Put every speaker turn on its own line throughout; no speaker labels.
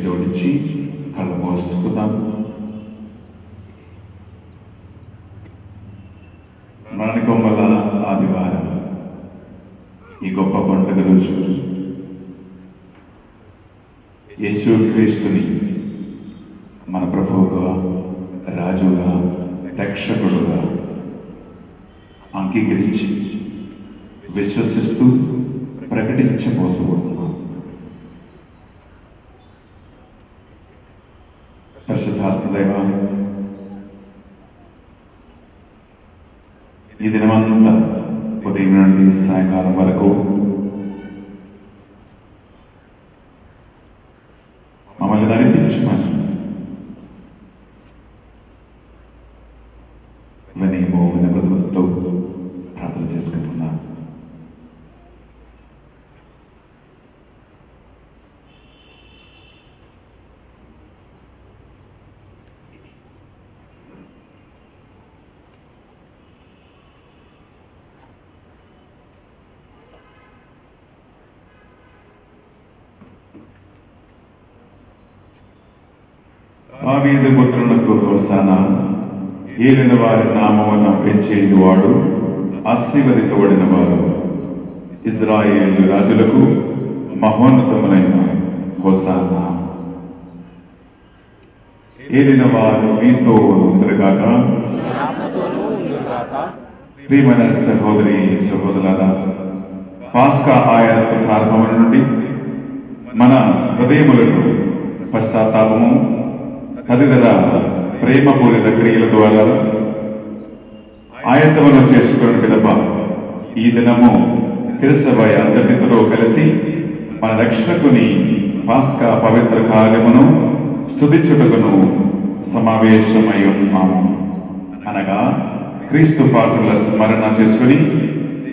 జోడించి కళ్ళు మోసుకుందాం. మరణికొమ్మల ఆదివారం, ఈ గొప్ప పండుగ రోజు యేసుక్రీస్తుని మన ప్రభువుగా, రాజుగా, రక్షకుడుగా అంగీకరించి విశ్వసిస్తూ ప్రకటించబోతూ ఉన్నాం. పరిశుద్ధాత్మ దైవ, ఈ దినమంతా ఉదయం నుండి సాయంకాలం వరకు మమ్మల్ని నడిపించమని వినయము వినమ్రతతో ప్రార్థన చేసుకుంటున్నాను. దావీదు పుత్రునకు హోసానా, ఏలిన వారి నామమును పెంచేవాడు, ఆశీర్వదింపబడిన వారు, ఇజ్రాయేలు రాజులకు మహోన్నతములైన హోసానా. ఏలిన వారు మీతో ఉందరుగాక. ప్రియమైన సహోదరి సహోదరులారా, పాస్కా ఆయాత ప్రారంభం నుండి మన హృదయములను పశ్చాత్తాపము, తదితర ప్రేమపూరిత క్రియల ద్వారా ఆయత్తమును చేసుకున్న పిదప ఈ దినము క్రైస్తవ అంతటితో కలిసి మన రక్షకుని పాస్కా పవిత్ర కార్యమును స్తుతించుటకును సమావేశమై ఉన్నాము. అనగా క్రీస్తు పాత్రల స్మరణ చేసుకుని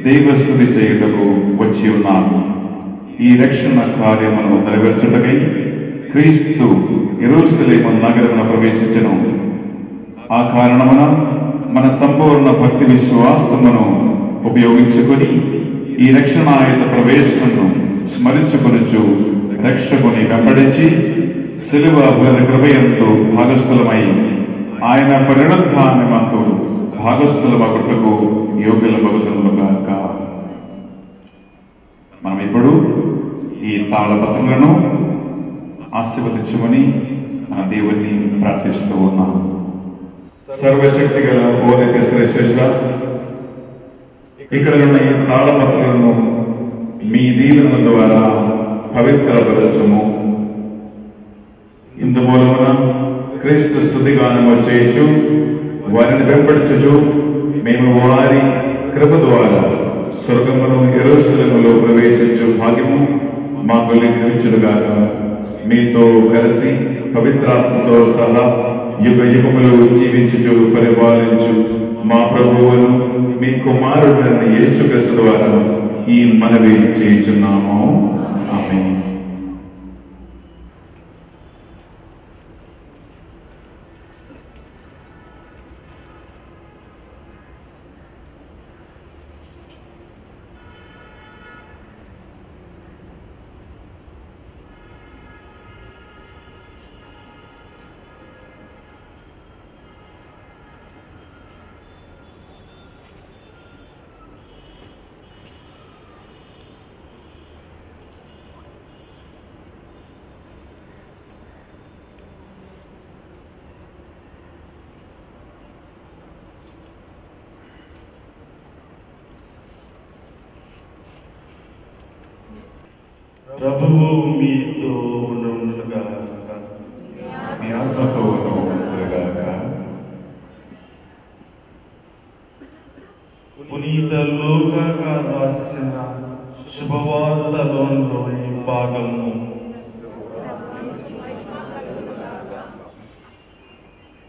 దైవస్తుతి చేయుటకు వచ్చి ఉన్నాము. ఈ రక్షణ కార్యమును నెరవేర్చుటకై క్రీస్తు యెరూషలేము నగరమున ప్రవేశించెను. ఆ కారణమున మన సంపూర్ణ భక్తి విశ్వాసమును ఉపయోగించుకొని ఈ రక్షణాయుత ప్రవేశమును స్మరించుకొనుచు రక్షకుని వెంబడించి సిలువ కృపయందు భాగస్థులమై ఆయన పునరుత్థానమందు భాగస్థులమగుటకు యోగ్యులమగుదుముగాక. మనం ఇప్పుడు ఈ తాళపత్రులను ఆశీర్వదించమని మన దేవుణ్ణి ప్రార్థిస్తూ ఉన్నాం. సర్వశక్తి గల బోధిత శ్రేష్ఠ, ఇక్కడ ఉన్న ఈ తాళపత్రులను మీ దీవెనల ద్వారా పవిత్రపరచుము. ఇందు మూలమున క్రీస్తు స్తుతిగానము చేయొచ్చు, వారిని వెంబడించుచు మేము వారి కృప ద్వారా స్వర్గమును యెరూషలేములో ప్రవేశించు భాగ్యము మాకు లభించుగాక. మీతో కలిసి పవిత్రాత్మతో సహా యుగ యుగములు జీవించుచు పరిపాలించు మా ప్రభువును మీ కుమారుడైన యేసుక్రీస్తు ద్వారా ఈ మనవి చేయుచున్నాము. ఆమేన్.
ప్రభువు మీతో ఉండుగాక.
మీ ఆత్మతో ఉండుగాక.
పునీత లూకా రాసిన శుభవార్తలోని భాగము.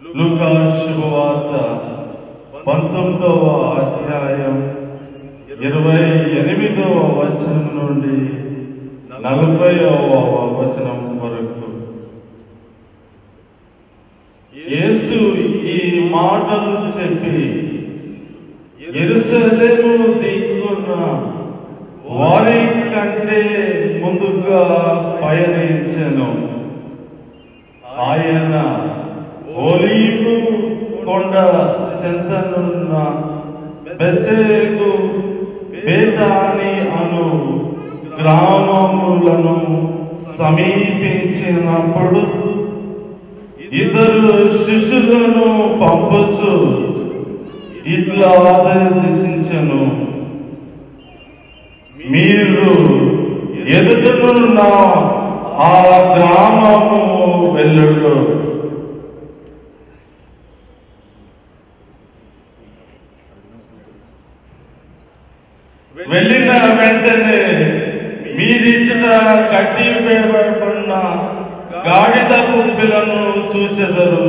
లూకా శుభవార్త 19వ అధ్యాయం 28వ వచనం నుండి 40వ వచనం వరకు. యేసు ఈ మాటలు చెప్పి యెరూషలేము దిక్కున వారి కంటే ముందుగా పయనించెను. ఆయన ఒలీవు కొండ చెంతనున్న బెత్సేకు బేతాని అను గ్రామములను సమీపించినప్పుడు ఇద్దరు శిష్యులను పంపుచు ఇట్లా ఆదేశించెను, మీరు ఎదుటనున్న ఆ గ్రామము వెళ్ళుడు. వెళ్ళిన వెంటనే మీరిచ్చిన కట్టి వేయబడిన గాడిద పుప్పిలను చూచెదరు.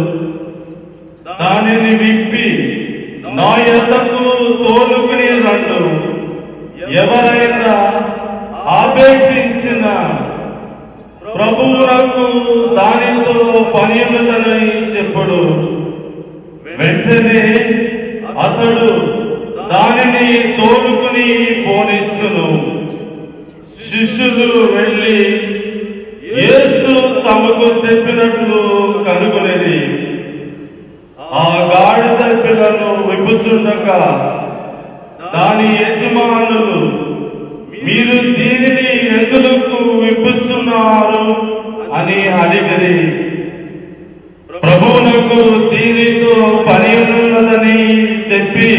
దానిని విప్పి నా యొద్దకు తోలుకుని రండు. ఎవరైనా ఆపేక్షించిన ప్రభువులకు దానితో పని ఉన్నదని చెప్పుడు. వెంటనే అతడు దానిని తోలుకుని పోనిచ్చును. శిష్యులు వెళ్ళి యేసు తమకు చెప్పినట్లు కనుగొని ఆ గాడిద పిల్లను విప్పుచుండగా దాని యజమానులు, మీరు దీనిని ఎందుకు విప్పుచున్నారు అని అడిగిరి. ప్రభువునకు దీనితో పని ఉన్నదని చెప్పి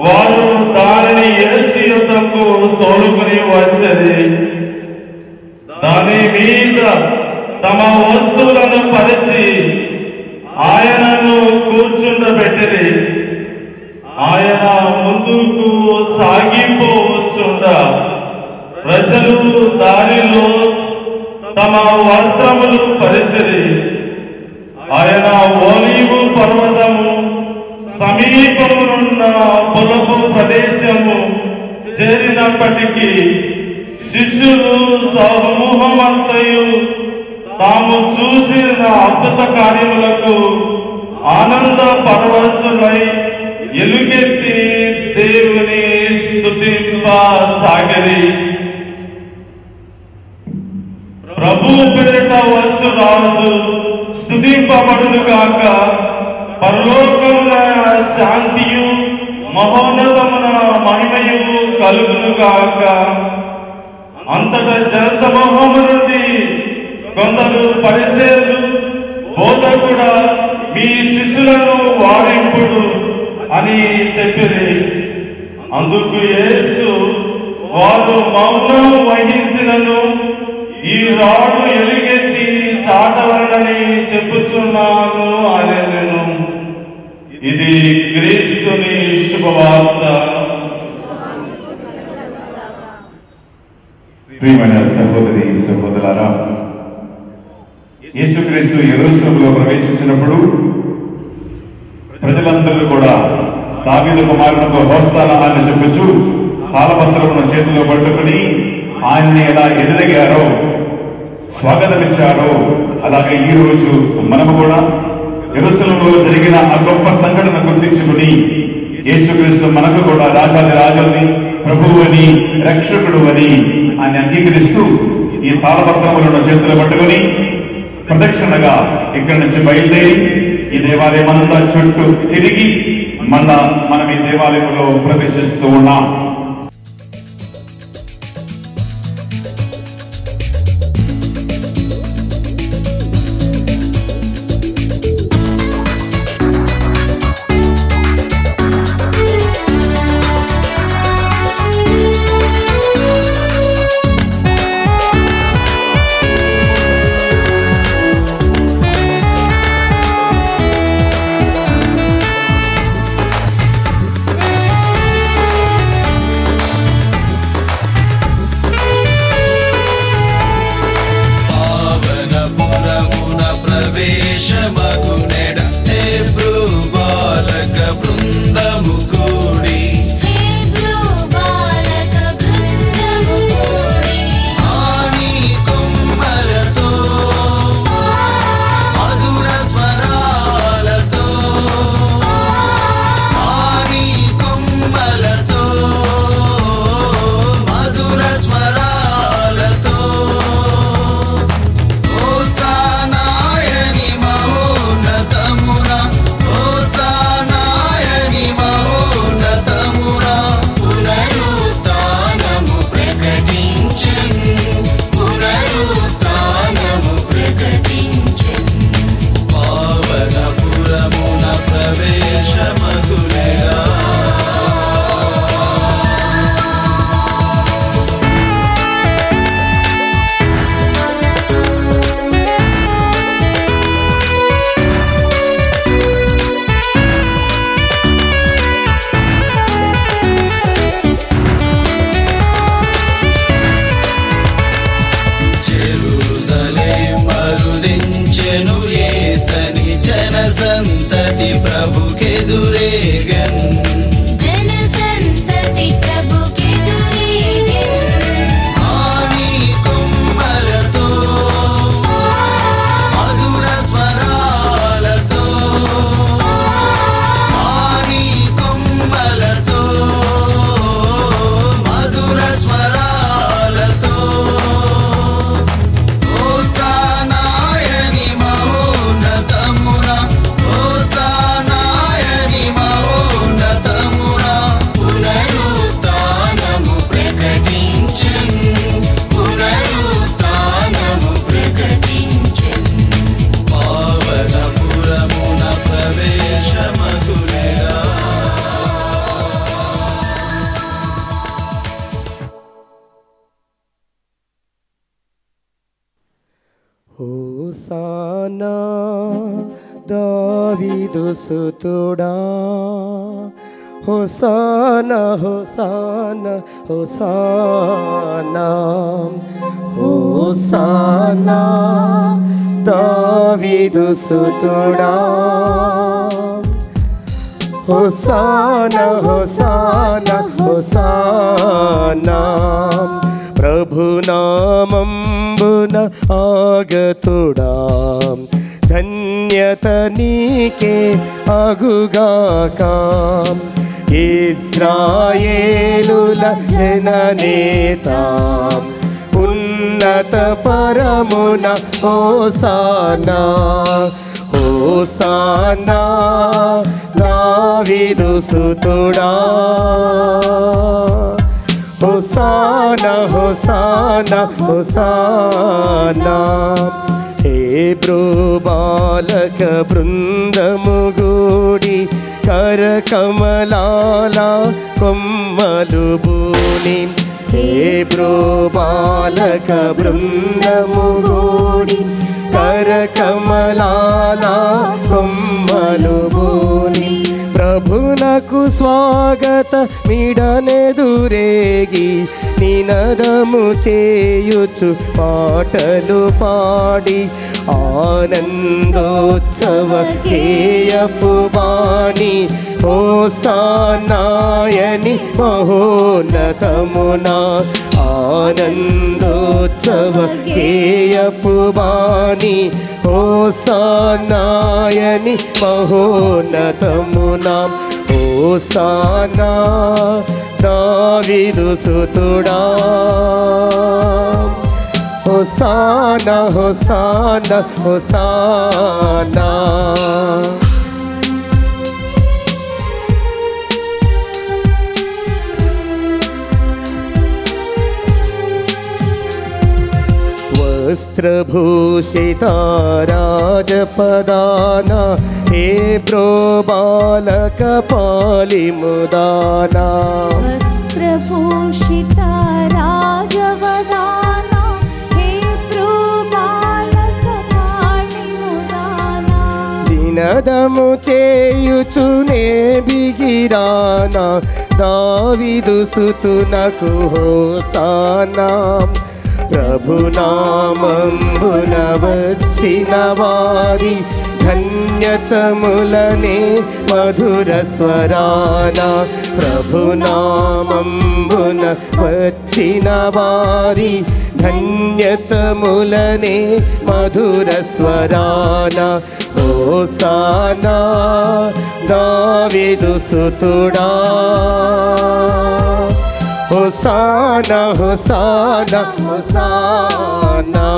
వారు దానిని యేసు యొద్దకు తోలుకుని వచ్చేది. దాని మీద తమ వస్తువులను పరిచి ఆయనను కూర్చుండబెట్టిరి. ఆయన ముందుకు సాగిపోవచ్చుండ ప్రజలు దారిలో తమ వస్త్రములు పరిచిరి. ఆయన ఒలీవు పర్వతము సమీపమునున్న పొలపు ప్రదేశము చేరినప్పటికీ శిష్యులు సమూహమంతయు తాము చూసిన అద్భుత కార్యములకు ఆనంద పరవశులై ఎలుగెత్తి దేవుని స్తుతింపసాగిరి. ప్రభువు పేరిట వచ్చు రాజు స్తుతింపబడును గాక. పరలోకమున శాంతియు మహోన్నతమున మహిమయు కలుగును గాక. అంతటా జనసమూహము నుండి కొందరు పరిసయ్యులు, బోధకుడా, మీ శిష్యులను వారింపుడు అని చెప్పిరి. అందుకు యేసు, వారు మౌనం వహించినను ఈ రాడు ఎలుగెత్తి చాటవలనని చెప్పుచున్నాను అనెను. ఇది క్రీస్తుని శుభవార్త.
ప్రియమైన సహోదరి సహోదరులారా, యేసుక్రీస్తు యెరూషలేములో ప్రవేశించినప్పుడు ప్రజలందరూ కూడా దావీదు కుమారునితో హోస్తానా అని చెప్పుచు తాళపత్రమును చేతిలో పట్టుకుని ఆయన్ని ఎలా ఎదురగారో, స్వాగతమిచ్చారో, అలాగే ఈ రోజు మనము కూడా యెరూషలేములో జరిగిన ఆ గొప్ప సంఘటన గుర్తించుకుని యేసుక్రీస్తు మనకు కూడా రాజాది రాజుని, ప్రభువు అని, రక్షకుడు అని ఆయన అంగీకరిస్తూ ఈ తాళపత్రములను చేతులు పట్టుకుని ప్రదక్షిణగా ఇక్కడి నుంచి బయలుదేరి ఈ దేవాలయం అంతా చుట్టూ తిరిగి మళ్ళా మనం ఈ దేవాలయంలో ప్రవేశిస్తూ ఉన్నాం.
హోసానా దావీదు సుతుడా, హోసానా హోసానా హోసానా, హోసానా దావీదు సుతుడా, హోసానా హోసానా హోసానా. ప్రభునామంబున ఆగతుడా, ధన్యత నీకే అగుగాక. ఇశ్రాయేలుల జననేత, ఉన్నత పరమున హోసానా, హోసానా దావీదు సుతుడా, హోసానా హోసానా హోసానా. హేబ్రూ బాలక బృందము గూడి కరకమలాల కొమ్మలు బూని, హేబ్రూ బాలక బృందము గూడి కరకమలాల కొమ్మలు బూని, ప్రభునకు స్వాగత మిడనెదురేగి నినదము చేయుచు పాటలు పాడి, ఆనందోత్సవ కేయపు బాణి హోసానాయని మహోన్నతమున, ఆనందోత్సవ కేయపు బాణి హోసానాయని మహోన్నతమున. హోసానా దావీదు సుతుడా, హోసానా హోసానా హోసానా. వస్త్రభూషిత రాజపదానా, హేబ్రో బాలక పాలిముదానా,
వస్త్రభూషిత రాజవదానా, హేబ్రో బాలక పాలిముదానా.
వినదము చేయుచునే బిగిరానా, దావీదు సుతునకు హోసానా. ప్రభునామంబున వచ్చిన వారి ధన్యతములనే మధుర స్వరాన, ప్రభునామంబున వచ్చిన వారి ధన్యతములనే మధుర స్వరాన. హోసానా దావీదు సుతుడా, హోసానా హోసానా హోసానా.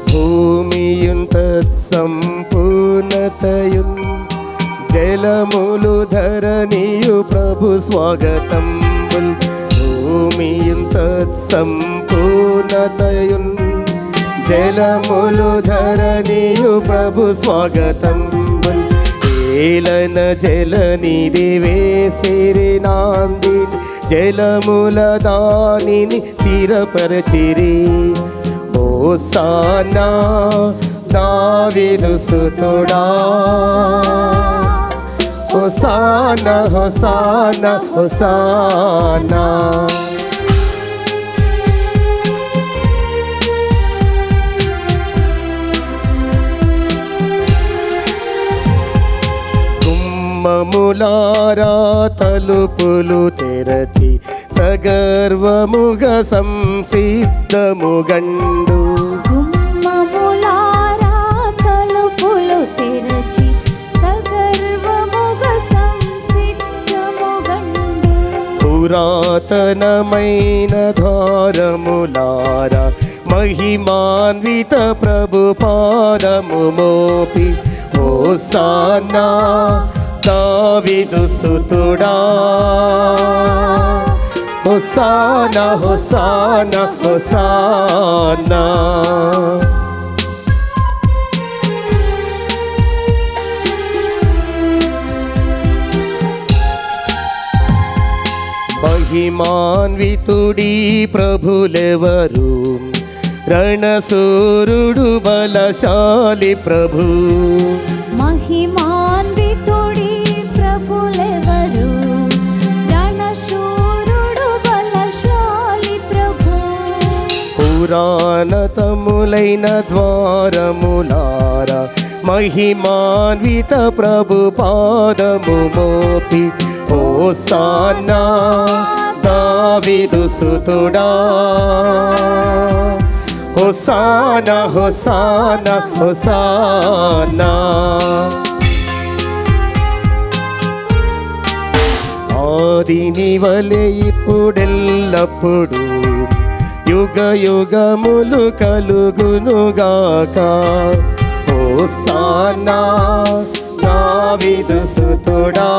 భూమియున్ తత్సంపూర్ణతయున్, జలములు ధరణియు ప్రభు స్వాగతంబుల్. భూమియున్ తత్సంపూర్ణతయున్, జలములు ధరణియు ప్రభు స్వాగతంబుల్. ఏలన జలనిధి వేసిరి నాందిని, జలముల దానిని స్థిరపరచిరి. హోసానా దావీదు సుతుడా, హోసానా హోసానా హోసానా. గుమ్మములారా తలుపులు తెరచి, సగర్వముగ సంసిద్ధముగండు.
గుమ్మములారా తలుపులు తెరచి, సగర్వముగ సంసిద్ధముగండు.
పురాతనమైన ద్వారములారా, మహిమాన్విత ప్రభు పాదము మోపి. హోసానా దావీదు సుతుడా, హోసానా హోసానా హోసానా. మహిమాన్వితుడి ప్రభులెవరు, రణసూరుడు బలశాలి ప్రభు.
మహిమాన్వితుడి ప్రభులెవరు, రణశూరుడు బలశాలి ప్రభు.
పురాణతములైన ద్వారములారా మహిమాన్విత ప్రభు పాదము మోపి హోసానా దావీదు సుతుడా. హోసానా హోసానా హోసానా. ఆదిని వలె ఇప్పుడెల్లప్పుడు యుగ యుగములు కలుగునుగాక. హోసానా దావీదు సుతుడా.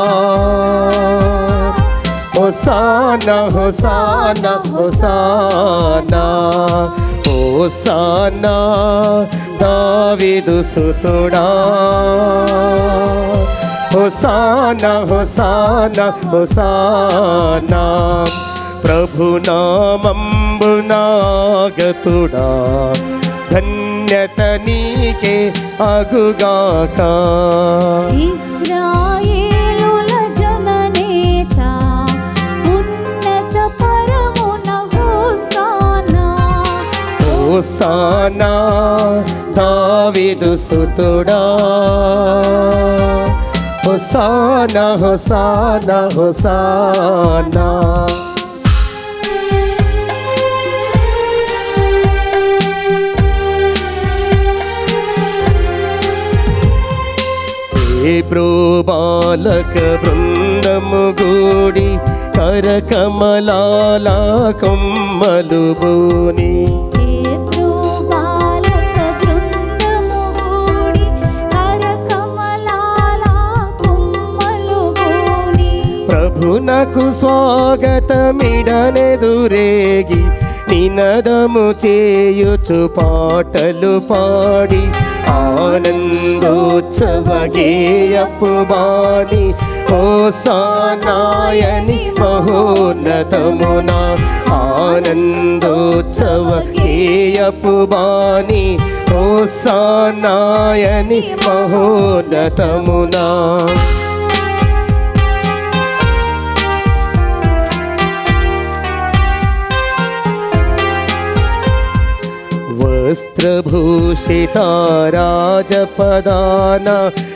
హోసానా హోసానా హోసానా. హోసానా దావీదు సుతుడా. హోసానా హోసానా హోసానా. ప్రభునామంబునాగతుడా ధన్యత నీకే అగుగాక.
ఇశ్రాయేలుల జననేత ఉన్నత పరమున హోసానా.
హోసానా దావీదు సుతుడా. హోసానా హోసానా హోసానా. హెబ్రూ బాలక బృందము గూడి కరకమలాల కొమ్మలు బూని.
హెబ్రూ బాలక బృందము గూడి కరకమలాల కొమ్మలు బూని.
ప్రభునకు స్వాగతమిడనెదురేగి నినదము చేయుచు పాటలు పాడి ఆనందోత్సవ గేయపు బాణి. హోసానాయని మహోన్నతమున ఆనందోత్సవ గేయపు బాణి. హోసానాయని మహోన్నతమున. వస్త్రభూషిత రాజపదాన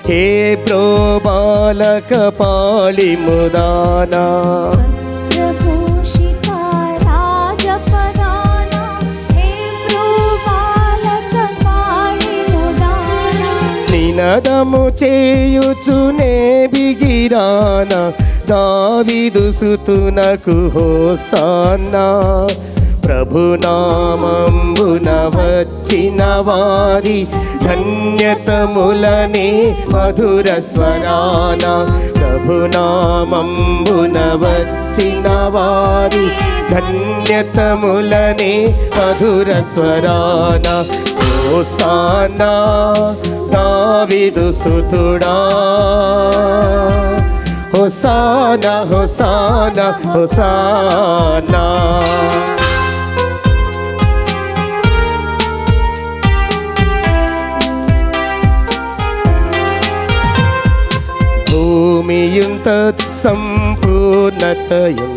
హెబ్రో బాలక పాళిముదాన.
వస్త్రభూషిత రాజపదాన హెబ్రూ బాలక పాళిముదాన.
నినదము చేయుచునే బిగిరాన దావీదు సుతునకు హోసానా. ప్రభునామంబున వచ్చిన వారి ధన్యతములనే మధుర స్వరాన. ప్రభునామంబున వచ్చిన వారి ధన్యతములనే మధుర స్వరాన. హోసానా దావీదు సుతుడా. హోసానా హోసానా హోసానా. భూమియుం తత్సంపూర్ణతయం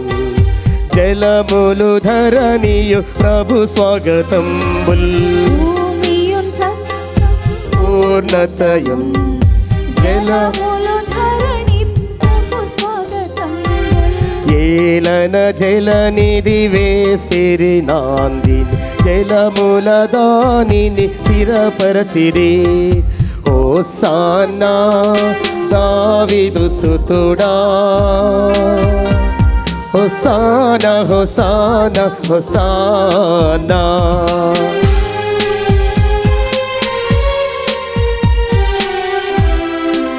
జలములు ధరణియు ప్రభు స్వాగతంబుల్.
భూమియుం
పూర్ణతయం
జలములు ధరణి ప్రభు స్వాగతంబుల్.
ఏలన జలనిధి వేసిరి నాందిని జలముల దానిని స్థిరపరచిరి. హోసానా దావీదు సుతుడా. హోసానా హోసానా హోసానా.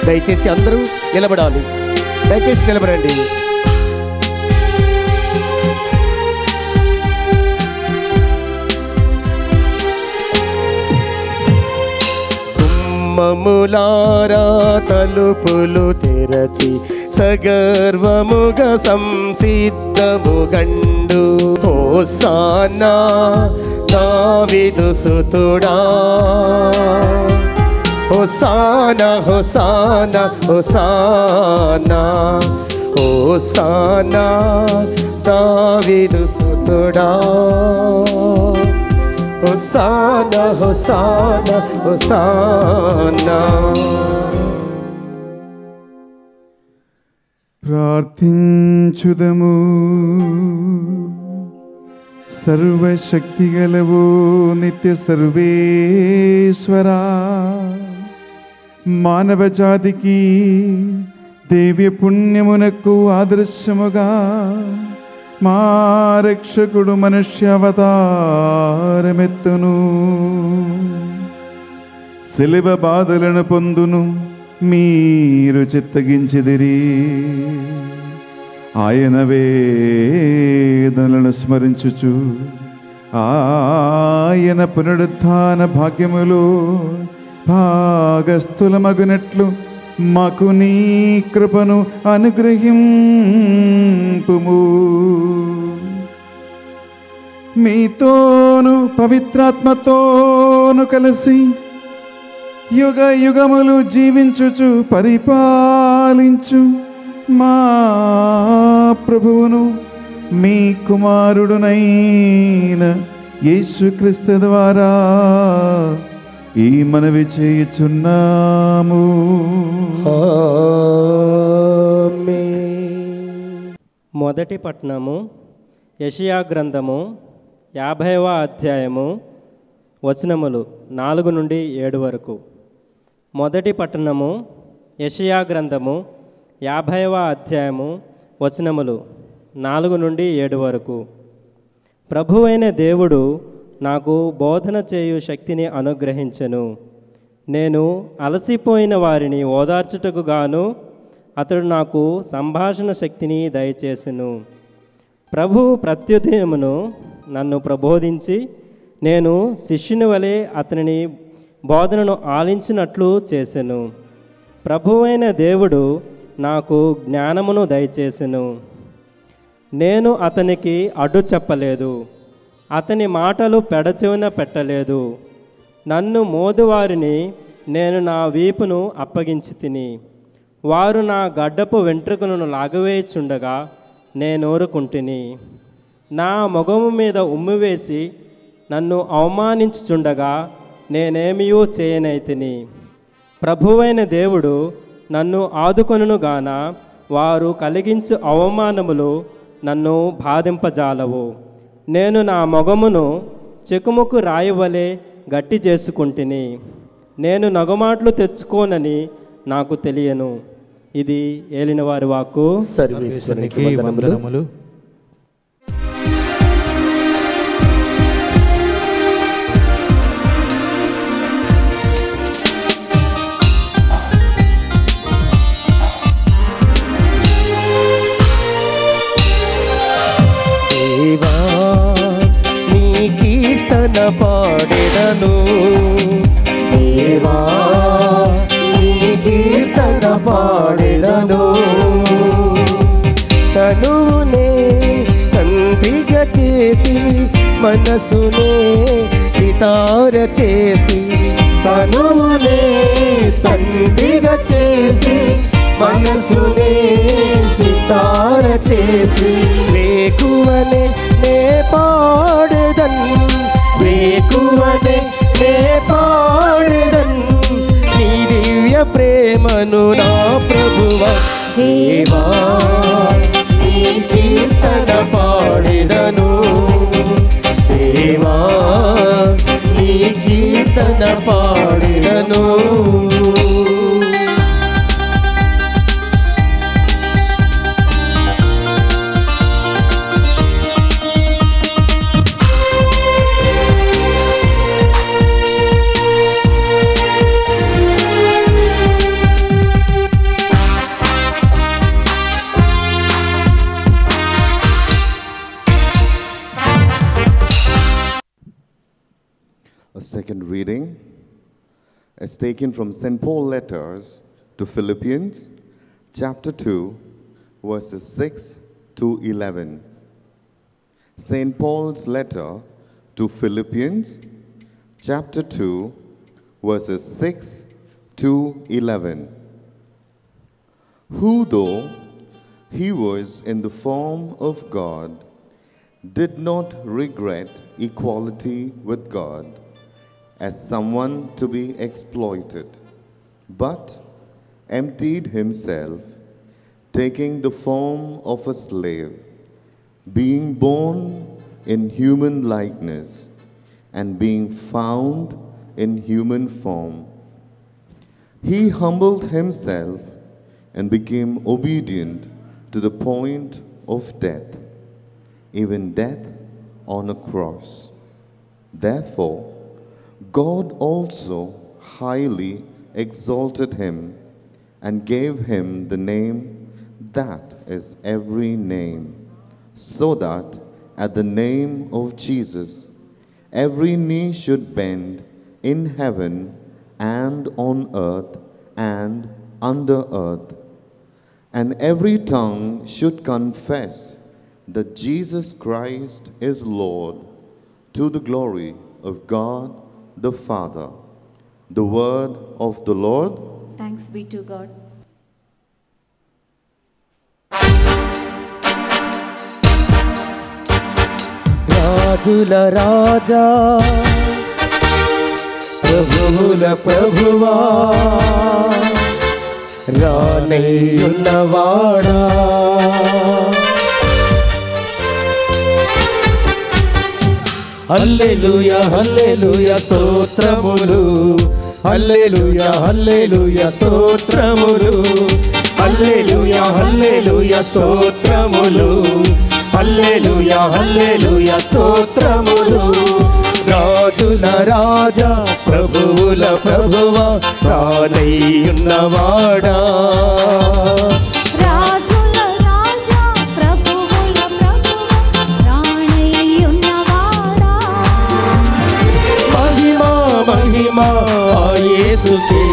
దయచేసి అందరూ నిలబడాలి. దయచేసి నిలబడండి. గుమ్మములారా తలుపులు తెరచి సగర్వముగా సంసిద్ధముగండు. హోసానా దావీదు సుతుడా, హోసానా హోసానా హోసానా హోసానా దావీదు సుతుడా, హోసానా హోసానా హోసానా.
ప్రార్థించుదము. సర్వశక్తి గలవు నిత్య సర్వేశ్వరా, మానవ జాతికి దివ్య పుణ్యమునకు ఆదర్శముగా మా రక్షకుడు మనుష్యావతారమెత్తును, శిలువ బాధలను పొందును మీరు చిత్తగించిదిరి. ఆయన వేదనలను స్మరించుచు ఆయన పునరుత్థాన భాగ్యములో భాగస్థులమగునట్లు మాకు నీ కృపను అనుగ్రహింపుము. మీతోను పవిత్రాత్మతోను కలిసి యుగ యుగములు జీవించుచు పరిపాలించు మా ప్రభువును మీ కుమారుడునైన యేసుక్రీస్తు ద్వారా ఈ మనవి చేయుచున్నాము.
మొదటి పట్టణము యెషయా గ్రంథము 50వ అధ్యాయము వచనములు 4 నుండి 7 వరకు. మొదటి పట్టణము యెషయా గ్రంథము 50వ అధ్యాయము వచనములు 4 నుండి 7 వరకు. ప్రభువైన దేవుడు నాకు బోధన చేయు శక్తిని అనుగ్రహించెను. నేను అలసిపోయిన వారిని ఓదార్చుటకు గాను అతడు నాకు సంభాషణ శక్తిని దయచేసెను. ప్రభు ప్రత్యుదయమును నన్ను ప్రబోధించి నేను శిష్యుని వలె అతనిని బోధనను ఆలించినట్లు చేసెను. ప్రభువైన దేవుడు నాకు జ్ఞానమును దయచేసెను. నేను అతనికి అడ్డు చెప్పలేదు, అతని మాటలు పెడచెవిన పెట్టలేదు. నన్ను మోదువారిని నేను నా వీపును అప్పగించి తిని, వారు నా గడ్డపు వెంట్రుకలను లాగవేయుచుండగా నేనూరుకుంటుని. నా మొగము మీద ఉమ్మివేసి నన్ను అవమానించుచుండగా నేనేమియూ చేయనైతిని. ప్రభువైన దేవుడు నన్ను ఆదుకొనును గాన వారు కలిగించు అవమానములు నన్ను బాధింపజాలవు. నేను నా మొగమును చెకుముకు రాయివలే గట్టి చేసుకుంటుని. నేను నగమాట్లు తెచ్చుకోనని నాకు తెలియను. ఇది ఏలినవారి వాక్కు.
సర్వేశ్వరునికి వందనములు. దేవా నీ కీర్తన పాడెదను, దేవా నీ కీర్తన పాడెదను. తనువునే సంతిగా చేసి మనసునే సితార చేసి, తనువునే సంతిగా చేసి మనసునే సితార చేసి, వేకువనే నే పాడెదన్, వేకువనే నే పాడెదన్ నీ దివ్య ప్రేమను నా ప్రభువా. దేవా నీ కీర్తన పాడెదను, దేవా నీ కీర్తన పాడెదను.
A second reading is taken from St. Paul letters to Philippians, chapter 2, verses 6 to 11. St. Paul's letter to Philippians, chapter 2, verses 6 to 11. Who, though he was in the form of God, did not regret equality with God as someone to be exploited, but emptied himself, taking the form of a slave, being born in human likeness, and being found in human form. He humbled himself and became obedient to the point of death, even death on a cross. Therefore, God also highly exalted him and gave him the name that is every name, so that at the name of Jesus every knee should bend in heaven and on earth and under earth, and every tongue should confess that Jesus Christ is Lord, to the glory of God the Father. The word of the Lord.
Thanks be to God.
రాజుల రాజా ప్రభువుల ప్రభువా రానయ్యున్నవాడా హల్లెలూయా హల్లెలూయా స్తోత్రములు హల్లెలూయా హల్లెలూయా స్తోత్రములు హల్లెలూయా హల్లెలూయా స్తోత్రములు హల్లెలూయా హల్లెలూయా స్తోత్రములు రాజుల రాజా ప్రభువుల ప్రభువా రానయ్యున్నవాడా
రాజుల రాజా ప్రభువుల ప్రభువా రానయ్యున్నవాడా
మహిమా మహిమా ఆ యేసుకే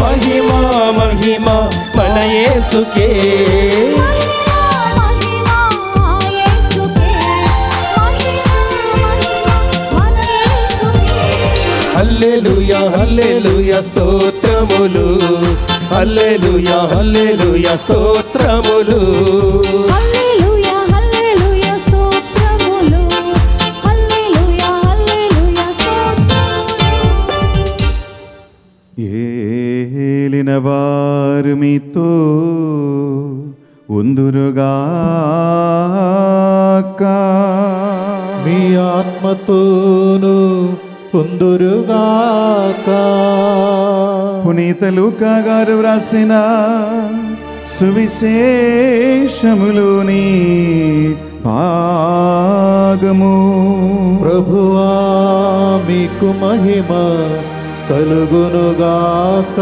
మహిమా మహిమా మన యేసుకే హల్లెలూయా హల్లెలూయా స్తోత్రములు హల్లెలూయా హల్లెలూయా స్తోత్రములు
హల్లెలూయా హల్లెలూయా స్తోత్రములు హల్లెలూయా హల్లెలూయా స్తోత్రములు.
ఏలిన వారు మీతో ఉందురుగాక,
మీ ఆత్మతోను ఉందురుగాక.
పునీత లూకా గారు వ్రాసిన సువిశేషములోని భాగము.
ప్రభువా మీకు మహిమ కలుగునుగాక.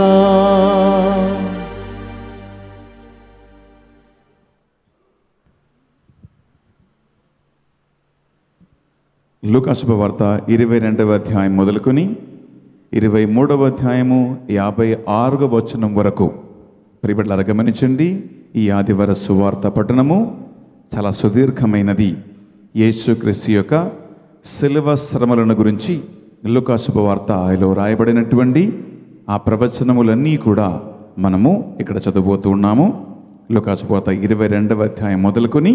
లూకా శుభవార్త 22వ అధ్యాయం మొదలుకొని 23వ అధ్యాయము 56వ వచనం వరకు ప్రియబిడ్డలారా గమనించండి. ఈ ఆదివార సువార్త పఠనము చాలా సుదీర్ఘమైనది. యేసుక్రీస్తు యొక్క శిలువ శ్రమలను గురించి లూకా శుభవార్తలో రాయబడినటువంటి ఆ ప్రవచనములన్నీ కూడా మనము ఇక్కడ చదువుతూ ఉన్నాము. లూకా శుభవార్త 22వ అధ్యాయం మొదలుకొని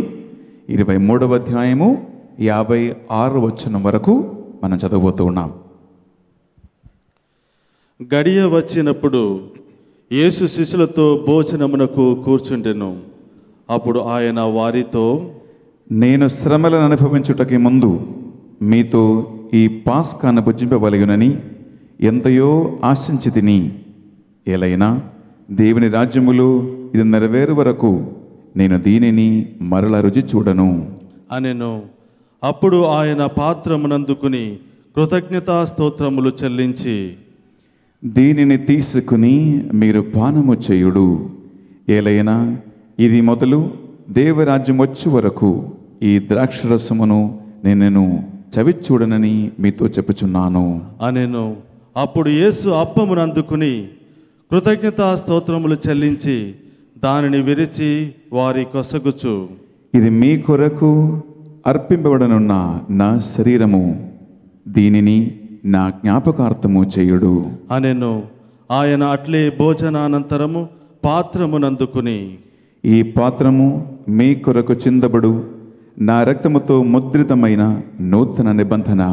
23వ అధ్యాయము 56 వచనం వరకు మనం చదవబోతూ ఉన్నాం.
గడియ వచ్చినప్పుడు యేసు శిష్యులతో భోజనమునకు కూర్చుండెను. అప్పుడు ఆయన వారితో,
నేను శ్రమలను అనుభవించుటకి ముందు మీతో ఈ పాస్కాను భుజింపవలయునని ఎంతయో ఆశించి తిని, ఎలైనా దేవుని రాజ్యములో ఇది నెరవేరు వరకు నేను దీనిని మరల రుచి చూడను
అనెను. అప్పుడు ఆయన పాత్రమునందుకుని కృతజ్ఞతా స్తోత్రములు చెల్లించి,
దీనిని తీసుకుని మీరు పానము చేయుడు, ఏలైనా ఇది మొదలు దేవరాజ్యం వచ్చే వరకు ఈ ద్రాక్షరసమును నేను చవిచూడనని మీతో చెప్పుచున్నాను
అనెను. అప్పుడు యేసు అప్పమునందుకుని కృతజ్ఞతా స్తోత్రములు చెల్లించి దానిని విరిచి వారి కొసగుచు,
ఇది మీ కొరకు అర్పింపబడనున్న నా శరీరము, దీనిని నా జ్ఞాపకార్థము చేయుడు
అనెను. ఆయన అట్లే భోజనానంతరము పాత్రమునందుకుని,
ఈ పాత్రము మీ కొరకు చిందబడు నా రక్తముతో ముద్రితమైన నూతన నిబంధన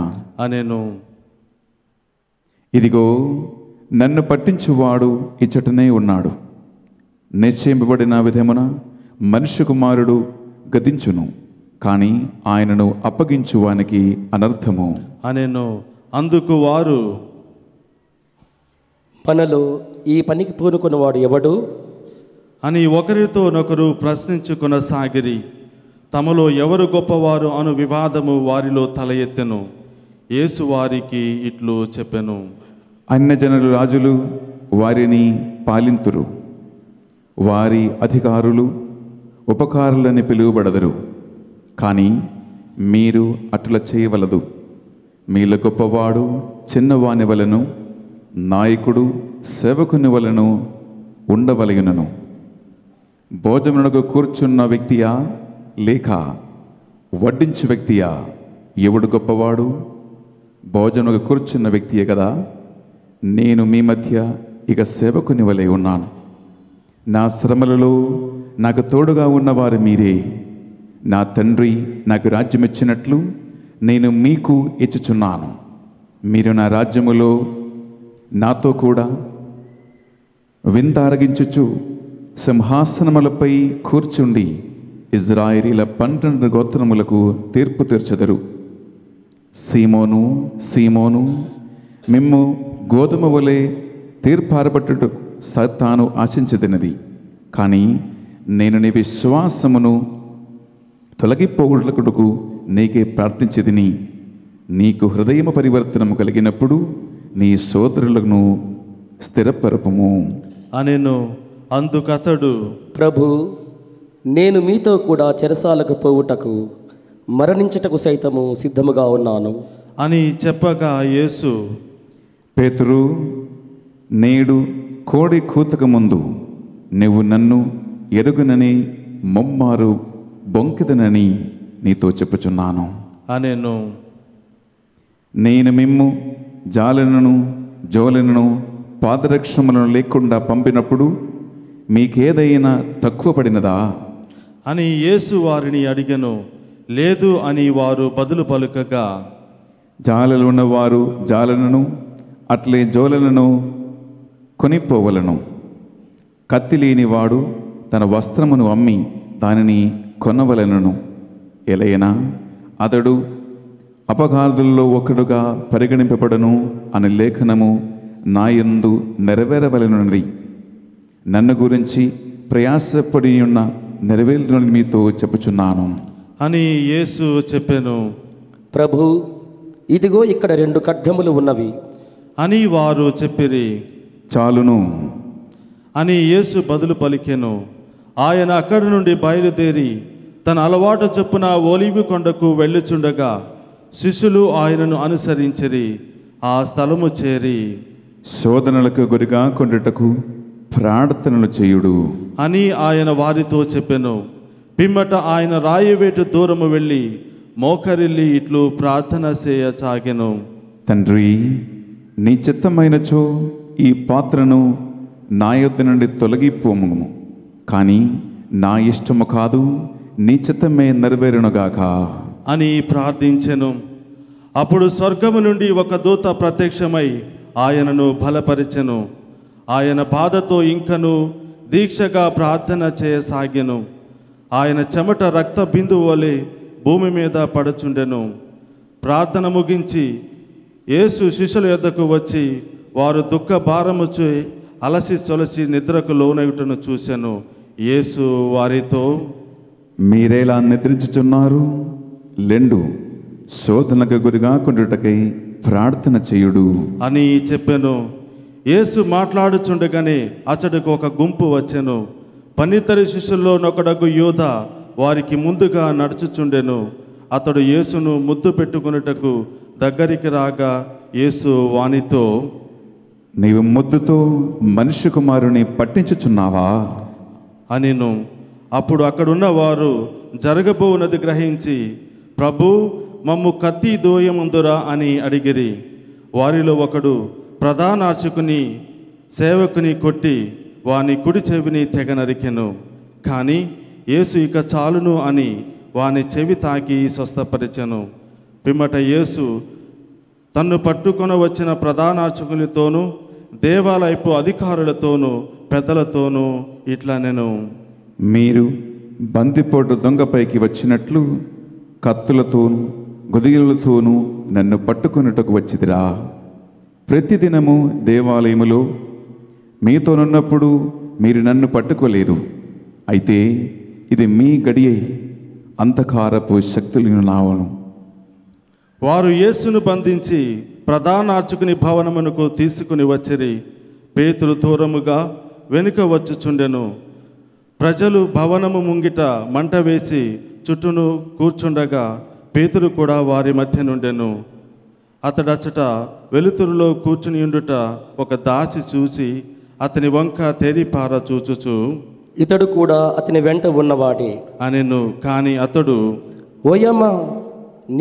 అనెను.
ఇదిగో నన్ను పట్టించువాడు ఇచ్చటనే ఉన్నాడు. నిశ్చయింపబడిన విధమున మనుష్య కుమారుడు గతించును, కానీ ఆయనను అప్పగించువానికి అనర్థము
అనెను. అందుకు వారు,
మనలో ఈ పనికి పూనుకున్నవాడు ఎవడు
అని ఒకరితోనొకరు ప్రశ్నించుకొనసాగిరి. తమలో ఎవరు గొప్పవారు అను వివాదము వారిలో తల ఎత్తెను. యేసు వారికి ఇట్లు చెప్పెను,
అన్యజనుల రాజులు వారిని పాలింతురు, వారి అధికారులు ఉపకారులని పిలువబడదరు. కానీ మీరు అట్లా చేయవలదు. మీలో గొప్పవాడు చిన్నవాని వలెను, నాయకుడు సేవకుని వలెను ఉండవలయునను. భోజనమునకు కూర్చున్న వ్యక్తియా లేక వడ్డించు వ్యక్తియా? ఎవడు గొప్పవాడు? భోజనమునకు కూర్చున్న వ్యక్తియే కదా. నేను మీ మధ్య ఇక సేవకుని వలె ఉన్నాను. నా శ్రమలలో నాకు తోడుగా ఉన్నవారు మీరే. నా తండ్రి నాకు రాజ్యం ఇచ్చినట్లు నేను మీకు ఇచ్చుచున్నాను. మీరు నా రాజ్యములో నాతో కూడా వింతారగించుచు సింహాసనములపై కూర్చుండి ఇజ్రాయేలీల 12 గోత్రములకు తీర్పు తీర్చెదరు. సీమోను, సీమోను, మిమ్ము గోధుమ వలె తీర్పారబట్టుట సాతాను ఆశించదనది. కానీ నేను నీ విశ్వాసమును తొలగిపోగొట్టుటకు నీకే ప్రార్థించేదిని. నీకు హృదయ పరివర్తనము కలిగినప్పుడు నీ సోదరులను స్థిరపరపము
అనెను. అందుకతడు,
ప్రభు, నేను మీతో కూడా చెరసాలకు పోవుటకు మరణించుటకు సైతము సిద్ధముగా ఉన్నాను
అని చెప్పగా యేసు,
పేతురు, నేడు కోడి కూతక ముందు నువ్వు నన్ను ఎరుగునని మొమ్మారు బొంకిదనని నీతో చెప్పుచున్నాను
అనెను.
నేను మిమ్ము జాలెనను జోలెనను పాదరక్షములను లేకుండా పంపినప్పుడు మీకేదైనా తక్కువ పడినదా
అని యేసు వారిని అడిగెను. లేదు అని వారు బదులు పలుకగా,
జాలలు ఉన్నవారు జాలలను అట్లే జోలలను కొనిపోవలను. కత్తి లేనివాడు తన వస్త్రమును అమ్మి దానిని కొనవలెనను. ఎలైనా అతడు అపఘాతుల్లో ఒకడుగా పరిగణింపబడను అని లేఖనము నా యందు నెరవేరవలెనున్నది. నన్ను గురించి ప్రయాసపడి ఉన్న నెరవేరునని మీతో చెప్పుచున్నాను
అని యేసు చెప్పెను.
ప్రభు, ఇదిగో ఇక్కడ 2 ఖడ్గములు ఉన్నవి
అని వారు చెప్పిరి.
చాలును
అని యేసు బదులు పలికెను. ఆయన అక్కడి నుండి బయలుదేరి తన అలవాటు చొప్పున ఒలీవ కొండకు వెళ్ళుచుండగా శిష్యులు ఆయనను అనుసరించిరి. ఆ స్థలము చేరి,
శోధనలకు గురిగా కొండుటకు ప్రార్థనలు చేయుడు
అని ఆయన వారితో చెప్పెను. పిమ్మట ఆయన రాయివేటు దూరము వెళ్ళి మోకరిల్లి ఇట్లు ప్రార్థన చేయసాగెను.
తండ్రి, నీ చిత్తమైనచో ఈ పాత్రను నా యొద్ద నుండి తొలగిపోము, కానీ నా ఇష్టము కాదు, నీ చిత్తమే నెరవేరునుగాక
అని ప్రార్థించెను. అప్పుడు స్వర్గము నుండి ఒక దూత ప్రత్యక్షమై ఆయనను బలపరిచెను. ఆయన బాధతో ఇంకను దీక్షగా ప్రార్థన చేయసాగెను. ఆయన చెమట రక్త బిందువు వలె భూమి మీద పడుచుండెను. ప్రార్థన ముగించి యేసు శిష్యుల యొద్దకు వచ్చి వారు దుఃఖ భారముచు అలసి సొలసి నిద్రకు లోనగుటను చూశాను. యేసు వారితో,
మీరేలా నిద్రించుచున్నారు? లెండు, శోధనకు గురిగా కొండుటకై ప్రార్థన చేయుడు
అని చెప్పెను. యేసు మాట్లాడుచుండగానే అతడికి ఒక గుంపు వచ్చెను. 12 శిష్యుల్లో నొకడగు యూదా వారికి ముందుగా నడుచుచుండెను. అతడు యేసును ముద్దు పెట్టుకొనుటకు దగ్గరికి రాగా యేసు వానితో,
నీవు ముద్దుతో మనుష్య కుమారుని పట్టించుచున్నావా
అనిను. అప్పుడు అక్కడున్న వారు జరగబోనది గ్రహించి, ప్రభు, మమ్ము కత్తి దోయమందురా అని అడిగిరి. వారిలో ఒకడు ప్రధాన అర్చకుని సేవకుని కొట్టి వాని కుడి చెవిని తెగ నరికెను. కానీ యేసు ఇక చాలును అని వాని చెవి తాకి స్వస్థపరిచెను. పిమ్మట యేసు తన్ను పట్టుకొని వచ్చిన ప్రధాన అర్చకులతోనూ దేవాలయపు అధికారులతోనూ పెద్దలతోనూ ఇట్లా నేను,
మీరు బందిపోటు దొంగపైకి వచ్చినట్లు కత్తులతోనూ గుదియలతోనూ నన్ను పట్టుకొనుటకు వచ్చిదిరా. ప్రతిదినము దేవాలయములో మీతోనున్నప్పుడు మీరు నన్ను పట్టుకోలేదు. అయితే ఇది మీ గడియే, అంధకారపు శక్తులను నావను.
వారు యేసును బంధించి ప్రధాన అర్చకుని భవనమునకు తీసుకుని వచ్చిరి. పేతురు దూరముగా వెనుక వచ్చుచుండెను. ప్రజలు భవనము ముంగిట మంట వేసి చుట్టూను కూర్చుండగా పేతురు కూడా వారి మధ్య నుండెను. అతడచ్చట వెలుతురులో కూర్చుని ఉండుట ఒక దాచి చూసి అతని వంక తేరిపార చూచుచు,
ఇతడు కూడా అతని వెంట ఉన్నవాడే
అనెను. కాని అతడు,
ఓయమ్మా,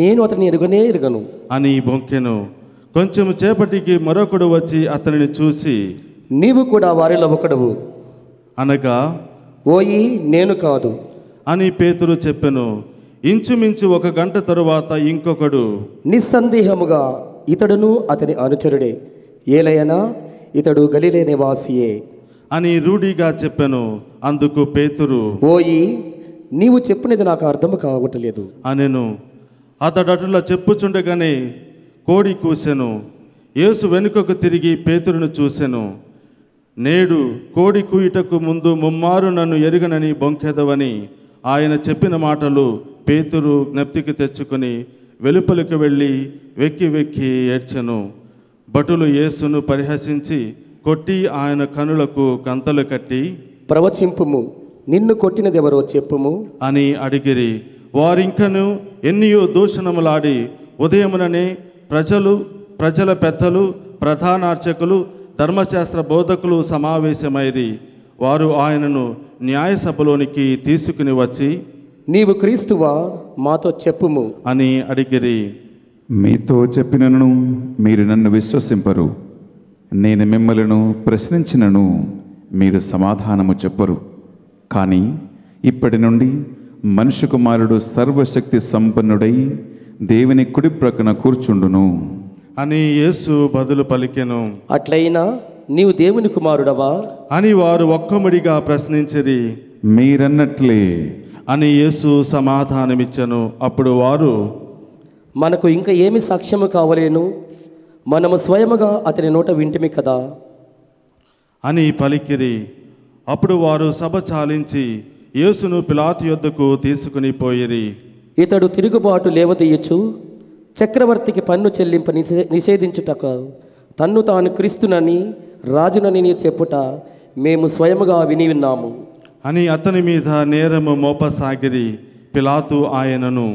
నేను అతని ఎరుగను
అని బొంకెను. కొంచెం చేపటికి మరొకడు వచ్చి అతనిని చూసి,
నీవు కూడా వారిలో ఒకడువు
అనగా,
ఓయి, నేను కాదు
అని పేతురు చెప్పెను. ఇంచుమించు 1 గంట తరువాత ఇంకొకడు,
నిస్సందేహముగా ఇతడును అతని అనుచరుడే, ఏలయనా ఇతడు గలిలే నివాసియే
అని రూఢిగా చెప్పెను. అందుకు పేతురు,
ఓయి, నీవు చెప్పినది నాకు అర్థం కావట్లేదు
అనెను. అతడట్లా చెప్పుచుండగానే కోడి కూసెను. యేసు వెనుకకు తిరిగి పేతురును చూసెను. నేడు కోడి కూయుటకు ముందు ముమ్మారు నన్ను ఎరుగనని బొంకెదవని ఆయన చెప్పిన మాటలు పేతురు జ్ఞప్తికి తెచ్చుకొని వెలుపలికి వెళ్ళి వెక్కి వెక్కి ఏడ్చెను. భటులు యేసును పరిహసించి కొట్టి ఆయన కనులకు కంతలు కట్టి,
ప్రవచింపుము, నిన్ను కొట్టినదెవరో చెప్పుము
అని అడిగిరి. వారింకను ఎన్నియో దూషణములాడి ఉదయముననే ప్రజల పెద్దలు, ప్రధాన అర్చకులు, ధర్మశాస్త్ర బోధకులు సమావేశమైరి. వారు ఆయనను న్యాయసభలోనికి తీసుకుని వచ్చి,
నీవు క్రీస్తువా, మాతో చెప్పుము
అని అడిగిరి.
మీతో చెప్పినను మీరు నన్ను విశ్వసింపరు. నేను మిమ్మలను ప్రశ్నించినను మీరు సమాధానము చెప్పరు. కానీ ఇప్పటి నుండి మనుష్య కుమారుడు సర్వశక్తి సంపన్నుడై దేవుని కుడి ప్రక్కన కూర్చుండును
అని యేసు బదులు పలికెను.
అట్లయినా నీవు దేవుని కుమారుడవా
అని వారు ఒక్కముడిగా ప్రశ్నించిరి.
మీరన్నట్లే
అని యేసు సమాధానమిచ్చెను. అప్పుడు వారు,
మనకు ఇంకా ఏమి సాక్ష్యము కావలేను, మనము స్వయముగా అతని నోట వింటిమి కదా
అని పలికిరి. అప్పుడు వారు సభ చాలించి యేసును పిలాతు యొద్దకు తీసుకుని పోయిరి.
ఇతడు తిరుగుబాటు లేవదీయచ్చు, చక్రవర్తికి పన్ను చెల్లింప నిషేధించుటకు తన్ను తాను క్రీస్తునని రాజునని చెప్పుట మేము స్వయముగా విని విన్నాము
అని అతని మీద నేరము మోపసాగిరి. పిలాతు ఆయనను,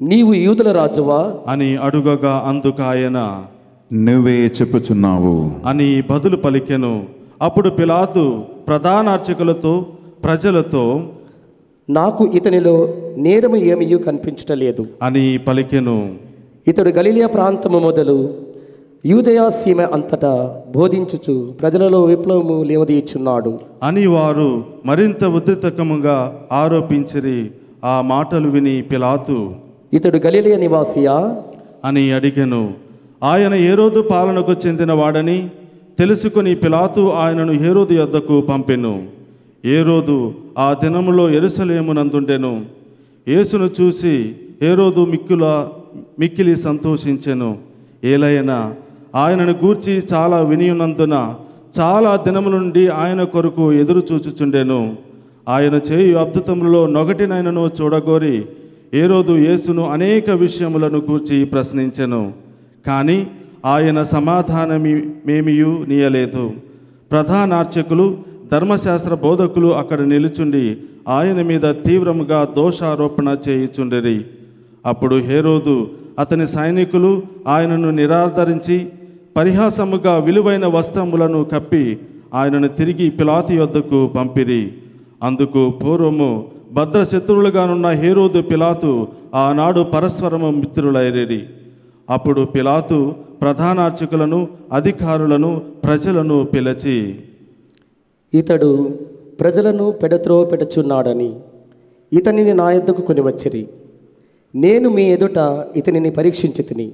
నీవు యూదుల రాజువా
అని అడుగగా అందుకాయన,
నువ్వే చెప్పుచున్నావు
అని బదులు పలికెను. అప్పుడు పిలాతు ప్రధాన అర్చకులతో ప్రజలతో,
నాకు ఇతనిలో నేరము ఏమీ కనిపించటలేదు
అని పలికెను.
ఇతడు గలిలయ ప్రాంతము మొదలు యూదయా సీమ అంతటా బోధించుచు ప్రజలలో విప్లవము లేవదీయుచున్నాడు
అని వారు మరింత ఉద్రిక్తముగా ఆరోపించిరి. ఆ మాటలు విని పిలాతు,
ఇతడు గలిలయ నివాసియా
అని అడిగెను. ఆయన హేరోదు పాలనకు చెందిన వాడని తెలుసుకుని పిలాతు ఆయనను హేరోదు యొద్దకు పంపెను. హేరోదు ఆ దినములో యెరూషలేమునందుండెను. యేసును చూసి హేరోదు మిక్కిలి సంతోషించెను. ఏలయనా ఆయనను గూర్చి చాలా వినియున్నందున చాలా దినముల నుండి ఆయన కొరకు ఎదురు చూచుచుండెను. ఆయన చేయు అద్భుతములలో నొగటినైనను చూడగోరి హేరోదు యేసును అనేక విషయములను గూర్చి ప్రశ్నించెను. కానీ ఆయన సమాధానమేమియూ నీయలేదు. ప్రధాన అర్చకులు, ధర్మశాస్త్ర బోధకులు అక్కడ నిలుచుండి ఆయన మీద తీవ్రముగా దోషారోపణ చేయుచుండిరి. అప్పుడు హేరోదు అతని సైనికులు ఆయనను నిరాదరించి పరిహాసముగా విలువైన వస్త్రములను కప్పి ఆయనను తిరిగి పిలాతు యొద్దకు పంపిరి. అందుకు పూర్వము భద్రశత్రువులుగానున్న హేరోదు పిలాతు ఆనాడు పరస్పరము మిత్రులైరి. అప్పుడు పిలాతు ప్రధానార్చకులను అధికారులను ప్రజలను పిలిచి,
ఇతడు ప్రజలను పెడుచున్నాడని ఇతనిని నా యొద్దకు కొనివచ్చిరి. నేను మీ ఎదుట ఇతనిని పరీక్షించి తిని,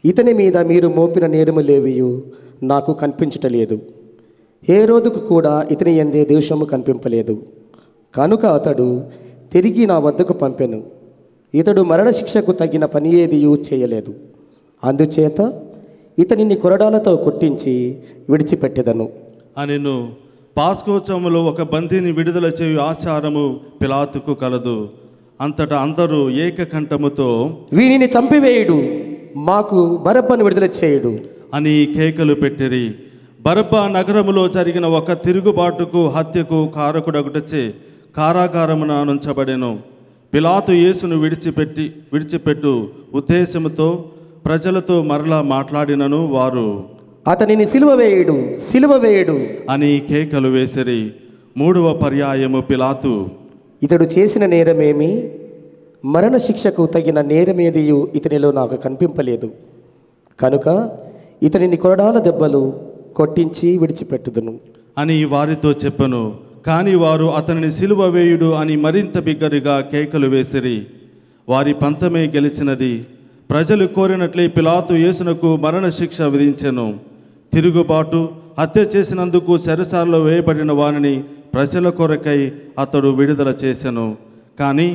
ఇతని మీద మీరు మోపిన నేరములేవియు నాకు కనిపించటలేదు. హేరోదుకు కూడా ఇతని యందే దోషము కనిపింపలేదు. కనుక అతడు తిరిగి నా వద్దకు పంపెను. ఇతడు మరణశిక్షకు తగిన పని ఏదియూ చేయలేదు. అందుచేత ఇతనిని కొరడాలతో కొట్టించి విడిచిపెట్టెదను
అనెను. పాస్కోత్సవములో ఒక బందీని విడుదల చేయు ఆచారము పిలాతుకు కలదు. అంతటా అందరూ ఏకకంఠముతో,
వీనిని చంపివేయుడు, మాకు బరబ్బను విడుదల చేయుడు
అని కేకలు పెట్టిరి. బరబ్బా నగరములో జరిగిన ఒక తిరుగుబాటుకు హత్యకు కారకుడగుటచే కారాగారమున నుంచబడెను. పిలాతు యేసును విడిచిపెట్టు ఉద్దేశముతో ప్రజలతో మరలా మాట్లాడినను వారు,
అతనిని సిలువ వేయుడు
అని కేకలు వేసిరి. మూడవ పర్యాయము పిలాతు,
ఇతడు చేసిన నేరమేమి? మరణశిక్షకు తగిన నేరమేదియు ఇతనిలో నాకు కనిపింపలేదు. కనుక ఇతనిని కొరడాల దెబ్బలు కొట్టించి విడిచిపెట్టుదును
అని వారితో చెప్పను. కాని వారు అతనిని సిలువ వేయుడు అని మరింత బిగ్గరగా కేకలు వేసిరి. వారి పంతమే గెలిచినది. ప్రజలు కోరినట్లే పిలాతు యేసునకు మరణశిక్ష విధించెను. తిరుగుబాటు హత్య చేసినందుకు చెరసాలలో వేయబడిన వారిని ప్రజల కొరకై అతడు విడుదల చేసెను. కానీ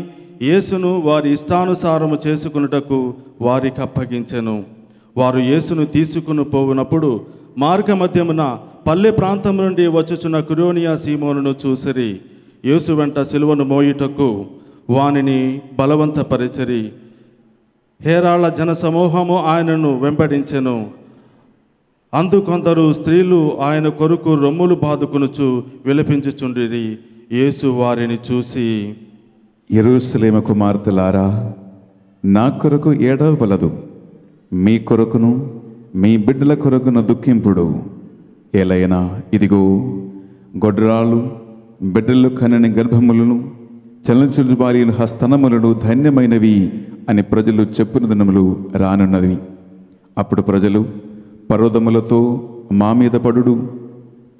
యేసును వారి ఇష్టానుసారము చేసుకున్నటకు వారికి అప్పగించెను. వారు యేసును తీసుకుని పోవునప్పుడు మార్గమధ్యమున పల్లె ప్రాంతం నుండి వచ్చుచున్న కురోనియా సీమోనును చూసిరి. యేసు వెంట సిలువను మోయుటకు వానిని బలవంతపరిచిరి. హేరాళ జన సమూహము ఆయనను వెంబడించెను. అందుకొందరు స్త్రీలు ఆయన కొరకు రొమ్ములు బాదుకొనుచు విలపించుచుండిరి. యేసు వారిని చూసి,
యెరూషలేము కుమార్తెలారా, నా కొరకు ఏడవవలదు. మీ కొరకును మీ బిడ్డల కొరకును దుఃఖింపుడు. ఏలైనా ఇదిగో గొడ్రాలు బిడ్డలు కనని గర్భములను చలనచులు వారి హస్తనములను ధన్యమైనవి అని ప్రజలు చెప్పున దినములు రానున్నవి. అప్పుడు ప్రజలు పర్వతములతో మా మీద పడుడు,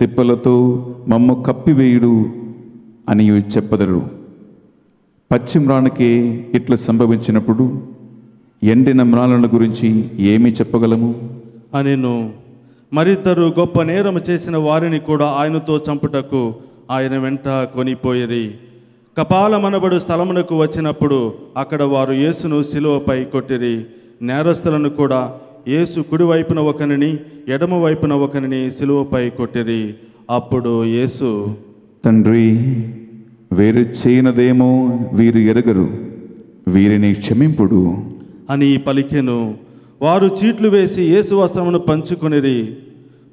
తిప్పలతో మమ్ము కప్పివేయుడు అని చెప్పదరు. పశ్చిమ్రానికే ఇట్లు సంభవించినప్పుడు ఎండిన మ్రాలను గురించి ఏమి చెప్పగలము
అనెను. మరిద్దరు గొప్ప నేరము చేసిన వారిని కూడా ఆయనతో చంపుటకు ఆయన వెంట కొనిపోయిరి. కపాలమనబడు స్థలమునకు వచ్చినప్పుడు అక్కడ వారు యేసును శిలువపై కొట్టిరి. నేరస్తులను కూడా యేసు కుడివైపున ఒకనిని ఎడమ వైపున ఒకనిని శిలువపై కొట్టిరి. అప్పుడు యేసు,
తండ్రి, వీరు చేయనదేమో వీరు ఎరగరు, వీరిని క్షమింపుడు
అని పలికెను. వారు చీట్లు వేసి యేసు వస్త్రమును పంచుకొనిరి.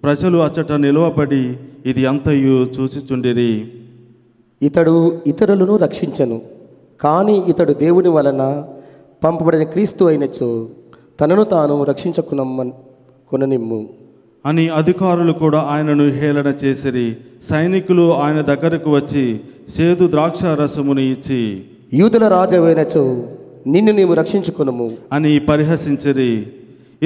ప్రజలు అచ్చట నిలువబడి ఇది అంతయు చూచిచుండిరి.
ఇతడు ఇతరులను రక్షించను, కానీ ఇతడు దేవుని వలన పంపబడిన క్రీస్తు అయినచో తనను తాను రక్షించుకొననిమ్ము
అని అధికారులు కూడా ఆయనను హేళన చేసిరి. సైనికులు ఆయన దగ్గరకు వచ్చి సేదు ద్రాక్ష రసమును ఇచ్చి,
యూదుల రాజైనచో నిన్ను నీవు రక్షించుకొనుము
అని పరిహసించిరి.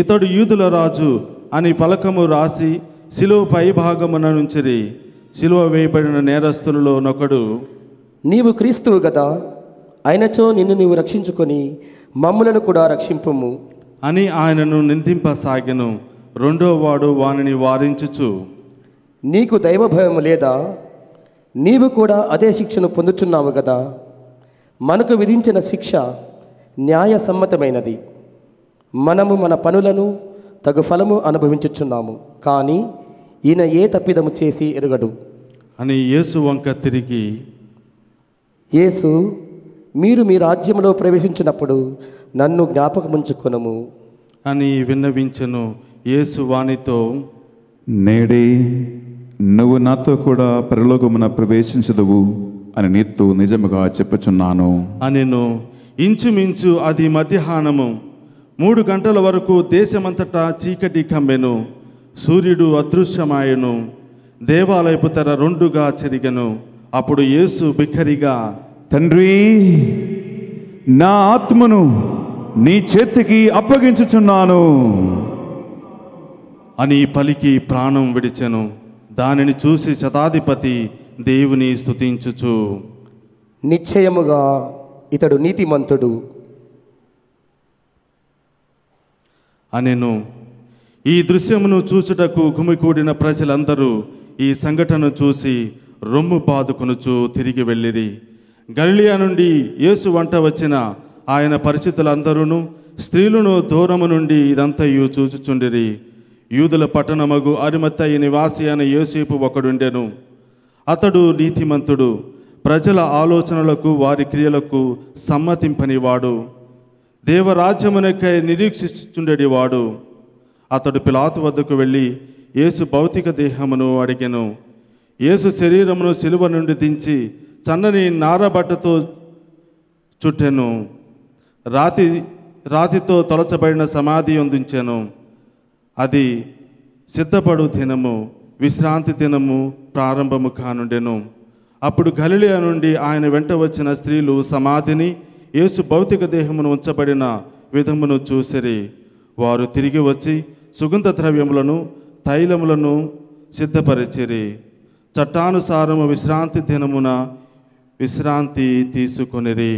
ఇతడు యూదుల రాజు అని ఫలకము రాసి శిలువ పై భాగమున నుంచిరి. శిలువ వేయబడిన నేరస్తులలో నొకడు,
నీవు క్రీస్తువు గదా, అయినచో నిన్ను నీవు రక్షించుకొని మమ్ములను కూడా రక్షింపుము
అని ఆయనను నిందింపసాగెను. రెండో వాడు వానిని వారించుచు,
నీకు దైవభయము లేదా? నీవు కూడా అదే శిక్షను పొందుచున్నావు కదా. మనకు విధించిన శిక్ష న్యాయసమ్మతమైనది. మనము మన పనులను తగు ఫలము అనుభవించుచున్నాము, కానీ ఈయన ఏ తప్పిదము చేసి ఎరుగడు
అని యేసు వంక తిరిగి,
యేసు, మీరు మీ రాజ్యంలో ప్రవేశించినప్పుడు నన్ను జ్ఞాపకముంచుకొనుము
అని విన్నవించెను. యేసు వానితో,
నేడే నువ్వు నాతో కూడా పరలోకమున ప్రవేశించదువు అని నీతో నిజముగా చెప్పుచున్నాను
అనెను. ఇంచుమించు అది మధ్యాహ్నము. 3 గంటల వరకు దేశమంతటా చీకటి కమ్మెను. సూర్యుడు అదృశ్యమాయెను. దేవాలయపు తెర రెండుగా చెరిగెను. అప్పుడు యేసు బిక్కరిగా,
తండ్రి, నా ఆత్మను నీ చేతికి అప్పగించుచున్నాను
అని పలికి ప్రాణం విడిచెను. దానిని చూసి శతాధిపతి దేవుని స్తుతించుచు,
నిశ్చయముగా ఇతడు నీతిమంతుడు
అనెను. ఈ దృశ్యమును చూచుటకు గుమికూడిన ప్రజలందరూ ఈ సంఘటన చూసి రొమ్ము బాదుకొనుచు తిరిగి వెళ్ళిరి. గలిలయ నుండి యేసు వంట వచ్చిన ఆయన పరిచితులందరూ స్త్రీలను దూరము నుండి ఇదంతయు చూచుచుండిరి. యూదుల పట్టణమగు అరిమత్తయి నివాసి అయిన యోసేపు ఒకడుండెను. అతడు నీతిమంతుడు, ప్రజల ఆలోచనలకు వారి క్రియలకు సమ్మతింపనివాడు, దేవరాజ్యమునకై నిరీక్షించుచుండెడివాడు. అతడు పిలాతు వద్దకు వెళ్ళి యేసు భౌతిక దేహమును అడిగెను. యేసు శరీరమును సిలువ నుండి దించి సన్నని నారబట్టతో చుట్టెను. రాతితో తొలచబడిన సమాధి అందించెను. అది సిద్ధపడు దినము, విశ్రాంతి దినము ప్రారంభము కానుండెను. అప్పుడు గలిలయ నుండి ఆయన వెంట వచ్చిన స్త్రీలు సమాధిని, యేసు భౌతిక దేహమును ఉంచబడిన విధమును చూసిరి. వారు తిరిగి వచ్చి సుగంధ ద్రవ్యములను తైలములను సిద్ధపరిచిరి. చట్టానుసారము విశ్రాంతి దినమున విశ్రాంతి తీసుకొనిరి.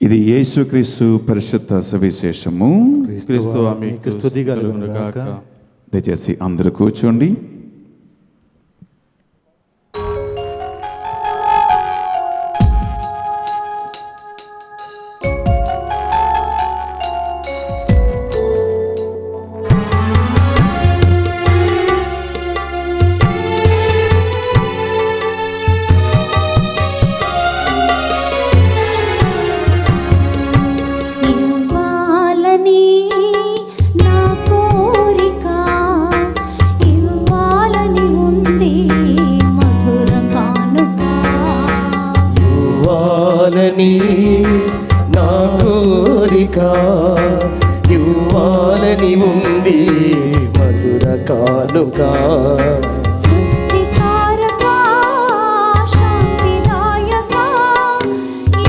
ఇది యేసుక్రీస్తు పరిశుద్ధ సువిశేషము.
క్రీస్తువా మీకు
మీకు స్తుతి కలుగును గాక.
దయచేసి అందరూ కూర్చోండి.
ఇవ్వాలని నా కోరిక, ఇవ్వాలని ఉంది మధుర కానుక.
ఇవ్వాలని నా కోరిక, ఇవ్వాలని ఉంది మధుర కానుక.
సృష్టికారక, శాంతిదాయక,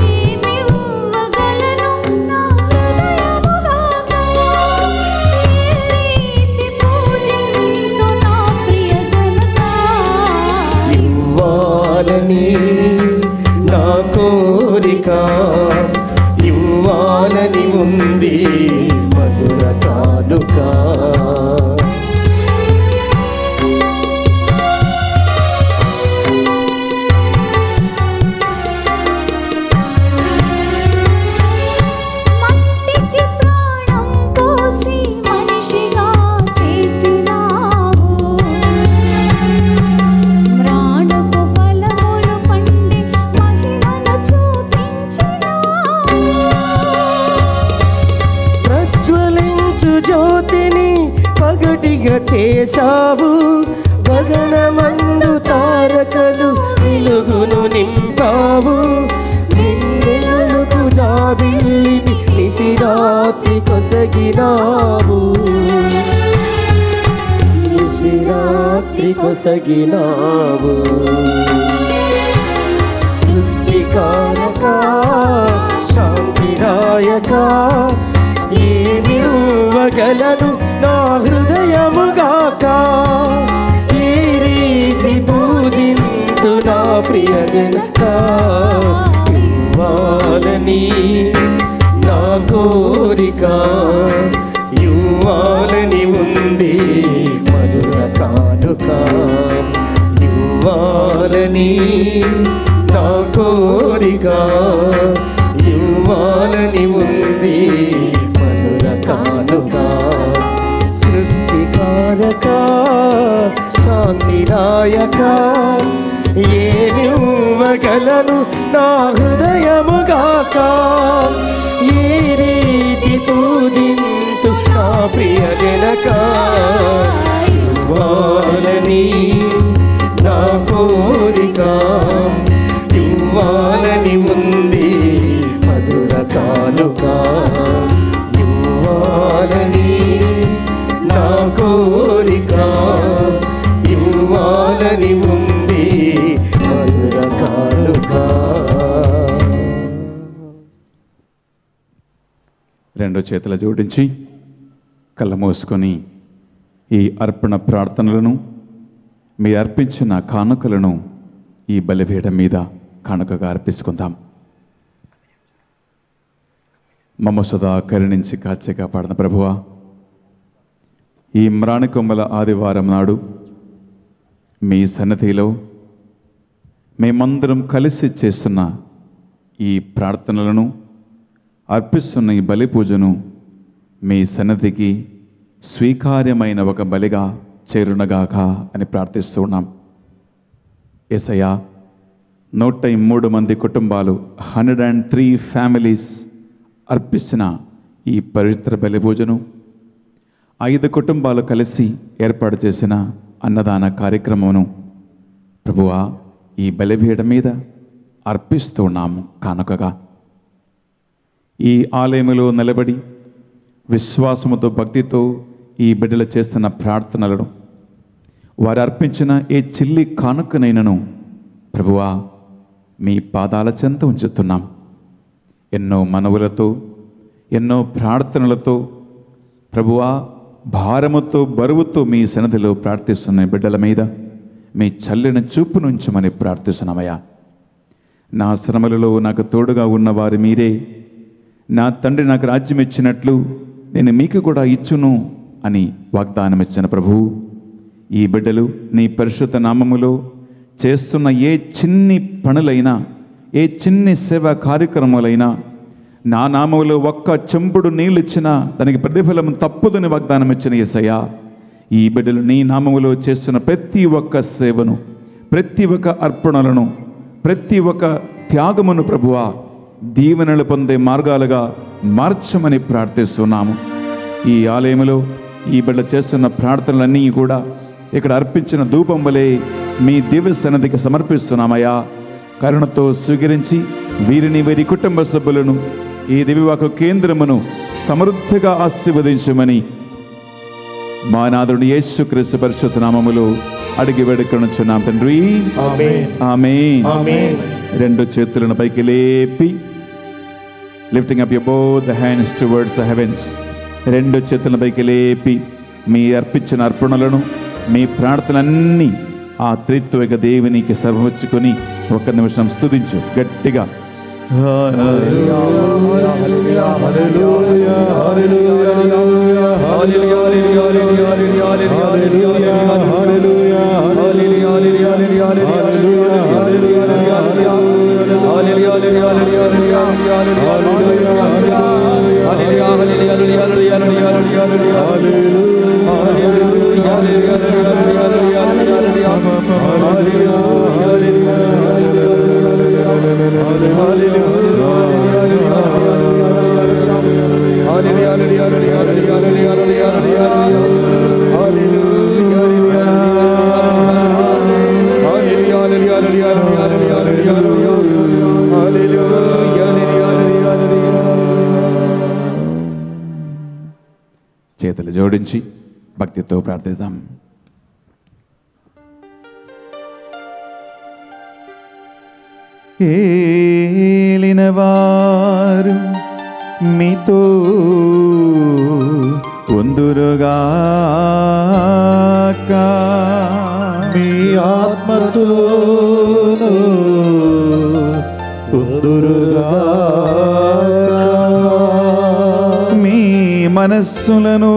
ఏమివ్వగలను నా హృదయముగాక. ఈ రీతి పూజింతు నా ప్రియజనక.
ఇవ్వాలని నా కోరిక, ఇవ్వాలని ఉంది మధుర కానుక.
మట్టికి ప్రాణం పోసి మనిషిగా చేసినావు. మ్రాణపు ఫలములు పండి మహిమను చూపించినావు.
ప్రజ్వలించు జ్యోతిని పగటిగా చేశావు. గగనమందు తారకలు వెలుగును నింపావు. వెన్నెలకు జాబిల్లిని నిశిరాత్రి కొసగినావు. నిశిరాత్రి కొసగినావు. సృష్టికారక, శాంతిదాయక, ఏమివ్వగలను నా హృదయముగాక. ఈ రీతి పూజింతు నా ప్రియజనక. ఇవ్వాలని నా కోరిక, ఇవ్వాలని ఉంది మధుర కానుక. ఇవ్వాలని నా కోరిక, ఇవ్వాలని ఉంది మధుర కానుక. సృష్టికారక, శాంతిదాయక, ఏమివ్వగలను నా హృదయముగాక. ఈ రీతి పూజింతు నా ప్రియజనక. ఇవ్వాలని నా కోరిక, ఇవ్వాలని ఉంది మధుర కానుక. ఇవ్వాలని నా కోరిక, ఇవ్వాలని ఉంది
రెండు చేతులు జోడించి కళ్ళ మూసుకొని ఈ అర్పణ ప్రార్థనలను మీరు అర్పించిన కానుకలను ఈ బలిపీఠం మీద కానుకగా అర్పించుకుందాం. మమ్మ సదా కరుణించి కాచి కాపాడిన ప్రభువా, ఈ మ్రాణికొమ్మల ఆదివారం నాడు మీ సన్నిధిలో మేమందరం కలిసి చేస్తున్న ఈ ప్రార్థనలను అర్పిస్తున్న ఈ బలి పూజను మీ సన్నిధికి స్వీకార్యమైన ఒక బలిగా చేరునగాక అని ప్రార్థిస్తూ ఉన్నాం. యేసయ్యా, 103 మంది కుటుంబాలు 103 ఫ్యామిలీస్ అర్పిస్తున్న ఈ పవిత్ర బలి పూజను 5 కుటుంబాలు కలిసి ఏర్పాటు చేసిన అన్నదాన కార్యక్రమమును ప్రభువా ఈ బలిపీఠం మీద అర్పిస్తూ ఉన్నాము కానుకగా. ఈ ఆలయములో నిలబడి విశ్వాసముతో భక్తితో ఈ బిడ్డలు చేస్తున్న ప్రార్థనలను వారు అర్పించిన ఏ చిల్లి కానుకనైనను ప్రభువా మీ పాదాల చెంత ఉంచుతున్నాం. ఎన్నో మనవులతో ఎన్నో ప్రార్థనలతో ప్రభువా భారముతో బరువుతో మీ సన్నిధిలో ప్రార్థిస్తున్న బిడ్డల మీద మీ చల్లిన చూపు నుంచమని ప్రార్థిస్తున్నామయ్యా. నా శ్రమలలో నాకు తోడుగా ఉన్నవారు మీరే. నా తండ్రి నాకు రాజ్యం ఇచ్చినట్లు నేను మీకు కూడా ఇచ్చును అని వాగ్దానం ఇచ్చిన ప్రభువు, ఈ బిడ్డలు నీ పరిశుద్ధ నామములో చేస్తున్న ఏ చిన్ని పనులైనా ఏ చిన్ని సేవా కార్యక్రమాలైనా నా నామములో ఒక్క చెంపుడు నీళ్ళు ఇచ్చినా దానికి ప్రతిఫలం తప్పదని వాగ్దానం ఇచ్చిన యేసయ్యా, ఈ బిడ్డలు నీ నామములో చేస్తున్న ప్రతి ఒక్క సేవను, ప్రతి ఒక్క అర్పణలను, ప్రతి ఒక్క త్యాగమును ప్రభువా దీవెనలు పొందే మార్గాలుగా మార్చమని ప్రార్థిస్తున్నాము. ఈ ఆలయంలో ఈ బిడ్డ చేస్తున్న ప్రార్థనలన్నీ కూడా ఇక్కడ అర్పించిన ధూపం వలె మీ దివ్య సన్నిధికి సమర్పిస్తున్నామయ్యా. కరుణతో స్వీకరించి వీరిని వీరి కుటుంబ సభ్యులను ఈ దివ్యవాకు కేంద్రమును సమృద్ధిగా ఆశీర్వదించమని మా నాథుడు యేసుక్రీస్తు పరిశుద్ధ నామములో అడిగి వేడుకొనుచున్నాం తండ్రి. ఆమేన్. రెండు చేతులను పైకి లేపి lifting up your both the hands towards the heavens. రెండు చేతులను పైకి లేపి మీ అర్పించిన అర్పణలను మీ ప్రార్థనలన్నీ ఆ త్రిత్విక దేవునికి సమర్పించుకొని ఒక్క నిమిషం స్తుతించు గట్టిగా. చేతులు జోడించి భక్తితో ప్రార్థిద్దాం. ఏలినవారు మీతో ఉందురుగాక,
మీ ఆత్మతోను ఉందురుగాక,
మీ మనస్సులను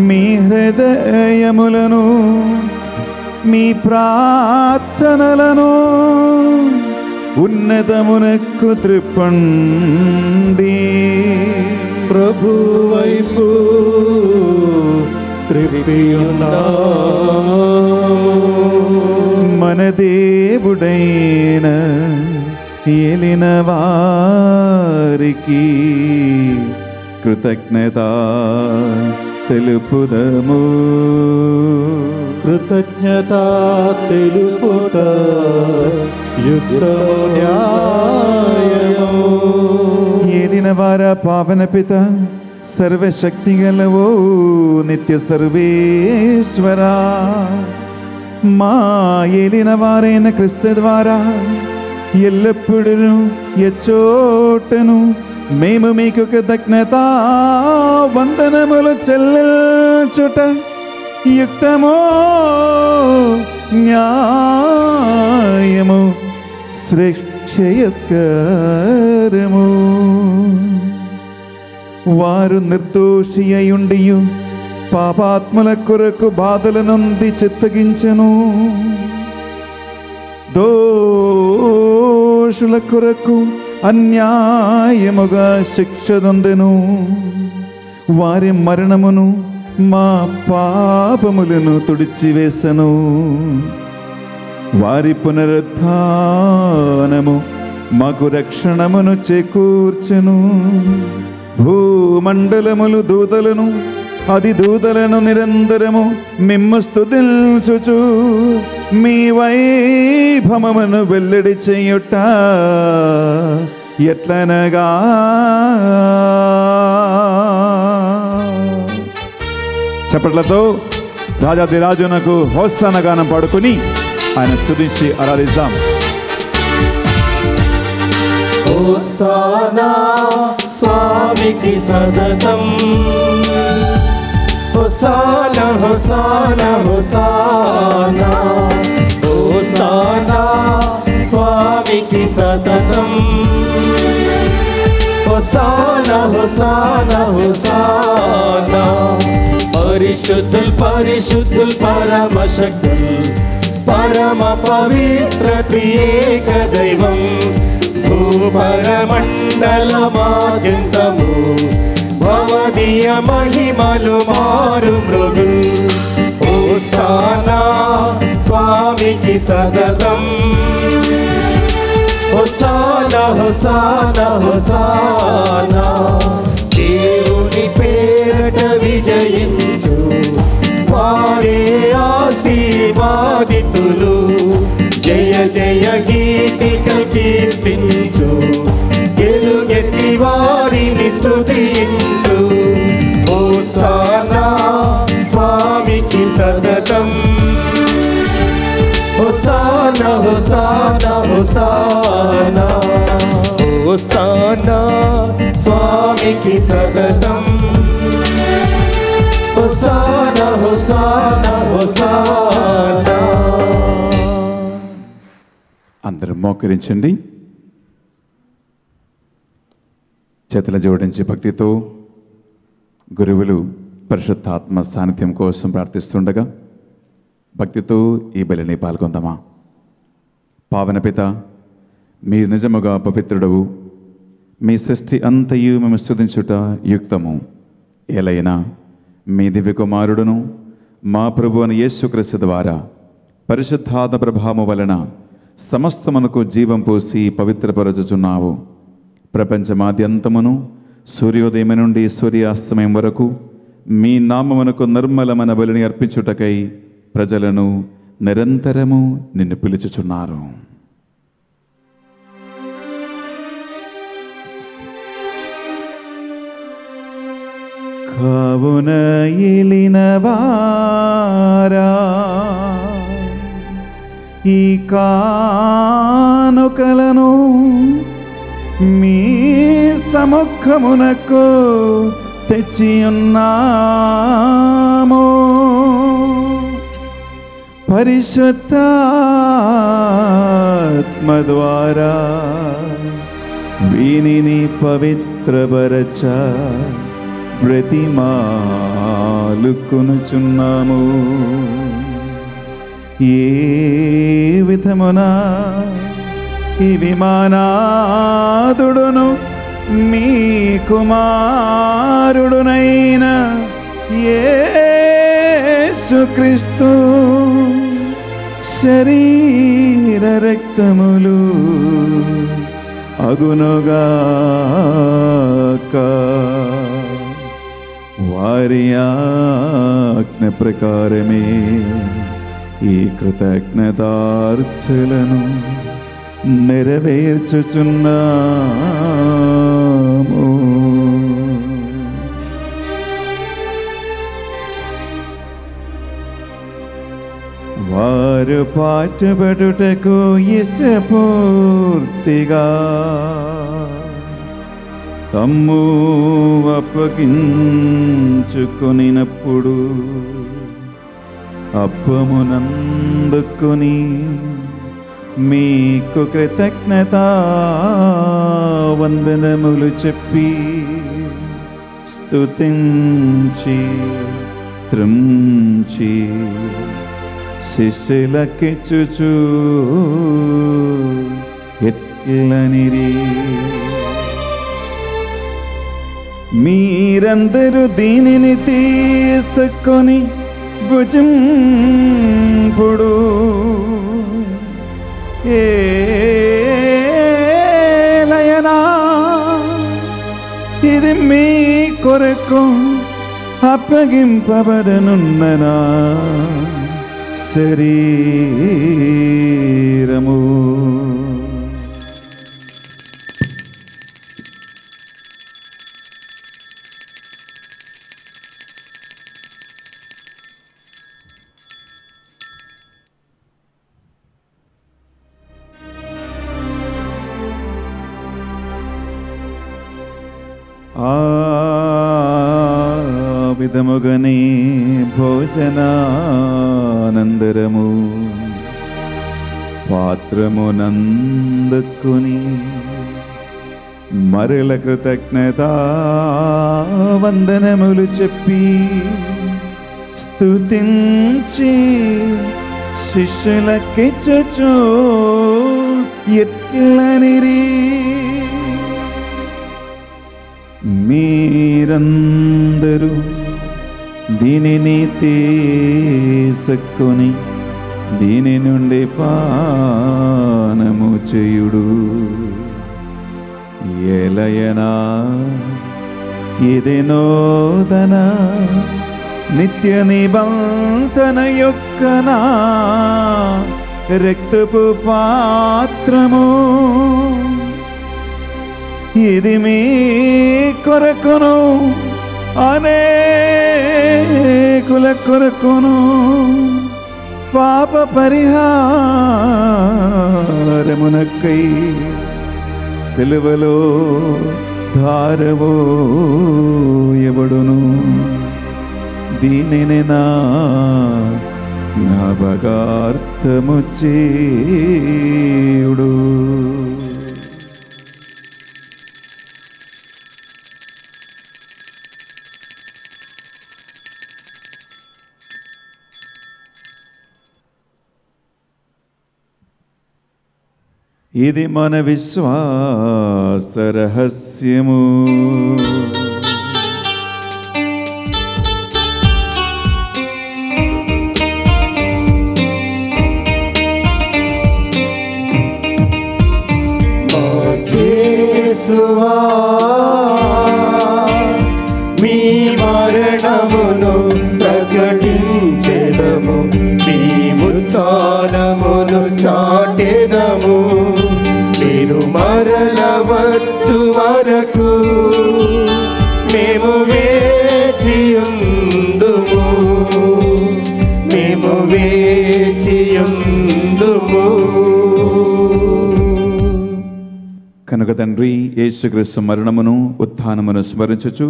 మీ హృదయములను మీ ప్రార్థనలను ఉన్నతమునకు త్రిప్పండి.
ప్రభు వైపు త్రిప్పియున్నాము.
మన దేవుడైన ఏలిన వారికి కృతజ్ఞత తెలుపుదము.
కృతజ్ఞత తెలుపుట యుక్తము న్యాయము.
ఏలిన వార పావన పిత సర్వశక్తి గలవో నిత్య సర్వేశ్వరా, మా ఏలిన వారైన క్రీస్తు ద్వారా ఎల్లప్పుడూ ఎచ్చోటను
మేము మీకు కృతజ్ఞత వందనములు చెల్లించుట యుక్తమో న్యాయము శ్రేయస్కరము. వారు నిర్దోషి అయుండి పాపాత్ముల కొరకు బాధల నుండి చిత్తగించెను, దోషుల కొరకు అన్యాయముగా శిక్ష నొందెను. వారి మరణమును మా పాపములను తుడిచివేసెను. వారి పునరుత్థానము మాకు రక్షణమును చేకూర్చెను. భూమండలములు దూతలను అధిదూతలను నిరంతరము మిమ్ము స్తుతించుచు మీ వైభవమును వెల్లడి చేయుట ఎట్లనగా చప్పట్లతో రాజాదిరాజునకు హోసన్న గానం పాడుకుని ఆయన స్తుతించి ఆరాధిద్దాం.
హోసానా స్వామికి సతతం, హోసానా హోసానా హోసానా, హోసానా స్వామికి సతతం, హోసానా హోసానా హోసానా. పరిశుద్ధుల్ పరిశుద్ధుల్ పరమశక్తుల్ పరమ పవిత్ర త్రియేక దైవం భూపరమండలమాద్యంతము భవదీయ మహిమలు మారు మృగు. హోసానా స్వామికి సతతం, హోసానా హోసానా హోసానా. దేవుని పేరట విజయించు వారే ఆశీర్వాదితులు, జయ జయ గీతికలు కీర్తించు గెలుగెత్తి వారిని స్తుతించు. హోసానా స్వామికి సతతం, హోసానా హోసానా హోసానా, హోసానా స్వామికి సతతం, హోసానా హోసానా హోసానా.
అందరూ మోకరించండి. చేతులు జోడించి భక్తితో గురువులు పరిశుద్ధాత్మ సాన్నిధ్యం కోసం ప్రార్థిస్తుండగా భక్తితో ఈ బలిని పాల్గొందామా. పావన పిత, మీరు నిజముగా పవిత్రుడవు, మీ సృష్టి అంతయు మేము స్తుతించుట యుక్తము. ఎలైనా మీ దివ్య కుమారుడును మా ప్రభు అని యేసుక్రీస్తు ద్వారా పరిశుద్ధాత్మ ప్రభావము వలన సమస్తమునకు జీవం పోసి పవిత్రపరచుచున్నావు. ప్రపంచమాద్యంతమును సూర్యోదయం నుండి సూర్యాస్తమయం వరకు మీ నామమునకు నిర్మలమైన బలిని అర్పించుటకై ప్రజలను నిరంతరము నిన్ను పిలుచుచున్నారు.
కావున ఏలినవారా ఈ కానుకలను మీ సముఖమునకు తెచ్చి ఉన్నాము. పరిశుద్ధాత్మ ద్వారా వీనిని పవిత్రపరచ బ్రతిమాలుకొనుచున్నాము. ఏ విధమున ఈ విమానాదుడును మీ కుమారుడునైన యేసుక్రీస్తు శరీర రక్తములు అగునుగాక. వారి ఆజ్ఞ ప్రకారమే ఈ కృతజ్ఞతార్చలను నెరవేర్చుచున్నాము. వారు పాటుపడుటకు ఇష్టపూర్తిగా తమ్ము అప్పగించుకొనినప్పుడు అప్పమునందుకొని మీకు కృతజ్ఞత వందనములు చెప్పి స్తుతించి త్రుంచి శిష్యులకిచ్చుచు ఎట్లనిరి, మీరందరూ దీనిని తీసుకొని భుజింపుడు, ఏలయనా ఇది మీ కొరకు అప్పగింపబడనున్ననా శరీరము. ఆ విధముగనే భోజనానందరము పాత్రమునందుకుని మరల కృతజ్ఞత వందనములు చెప్పి స్తుతించి శిష్యులకిచ్చుచు ఎట్లనిరి, మీరందరూ దీనిని తీసుకొని దీని నుండి పానము చేయుడు, ఏలయనా ఇది నూతన నిత్య నిబంధన యొక్క నా రక్తపు పాత్రము, ఇది మీ కొరకును అనేకుల కొరకును పాప పరిహారమునకై సిలువలో ధారవోయబడును, దీనిని నా జ్ఞాపకార్థము చేయుడు. ఇది మన విశ్వాస రహస్యము.
యేసువా మీ మరణమును ప్రకటించెదము, మీ ఉత్థానమును చాటెదము, మీరు మరల వచ్చు వరకు మేము వేచియుందుము, మేము వేచియుందుము.
కనుక తండ్రి, యేసుక్రీస్తు మరణమును ఉత్థానమును స్మరించుచు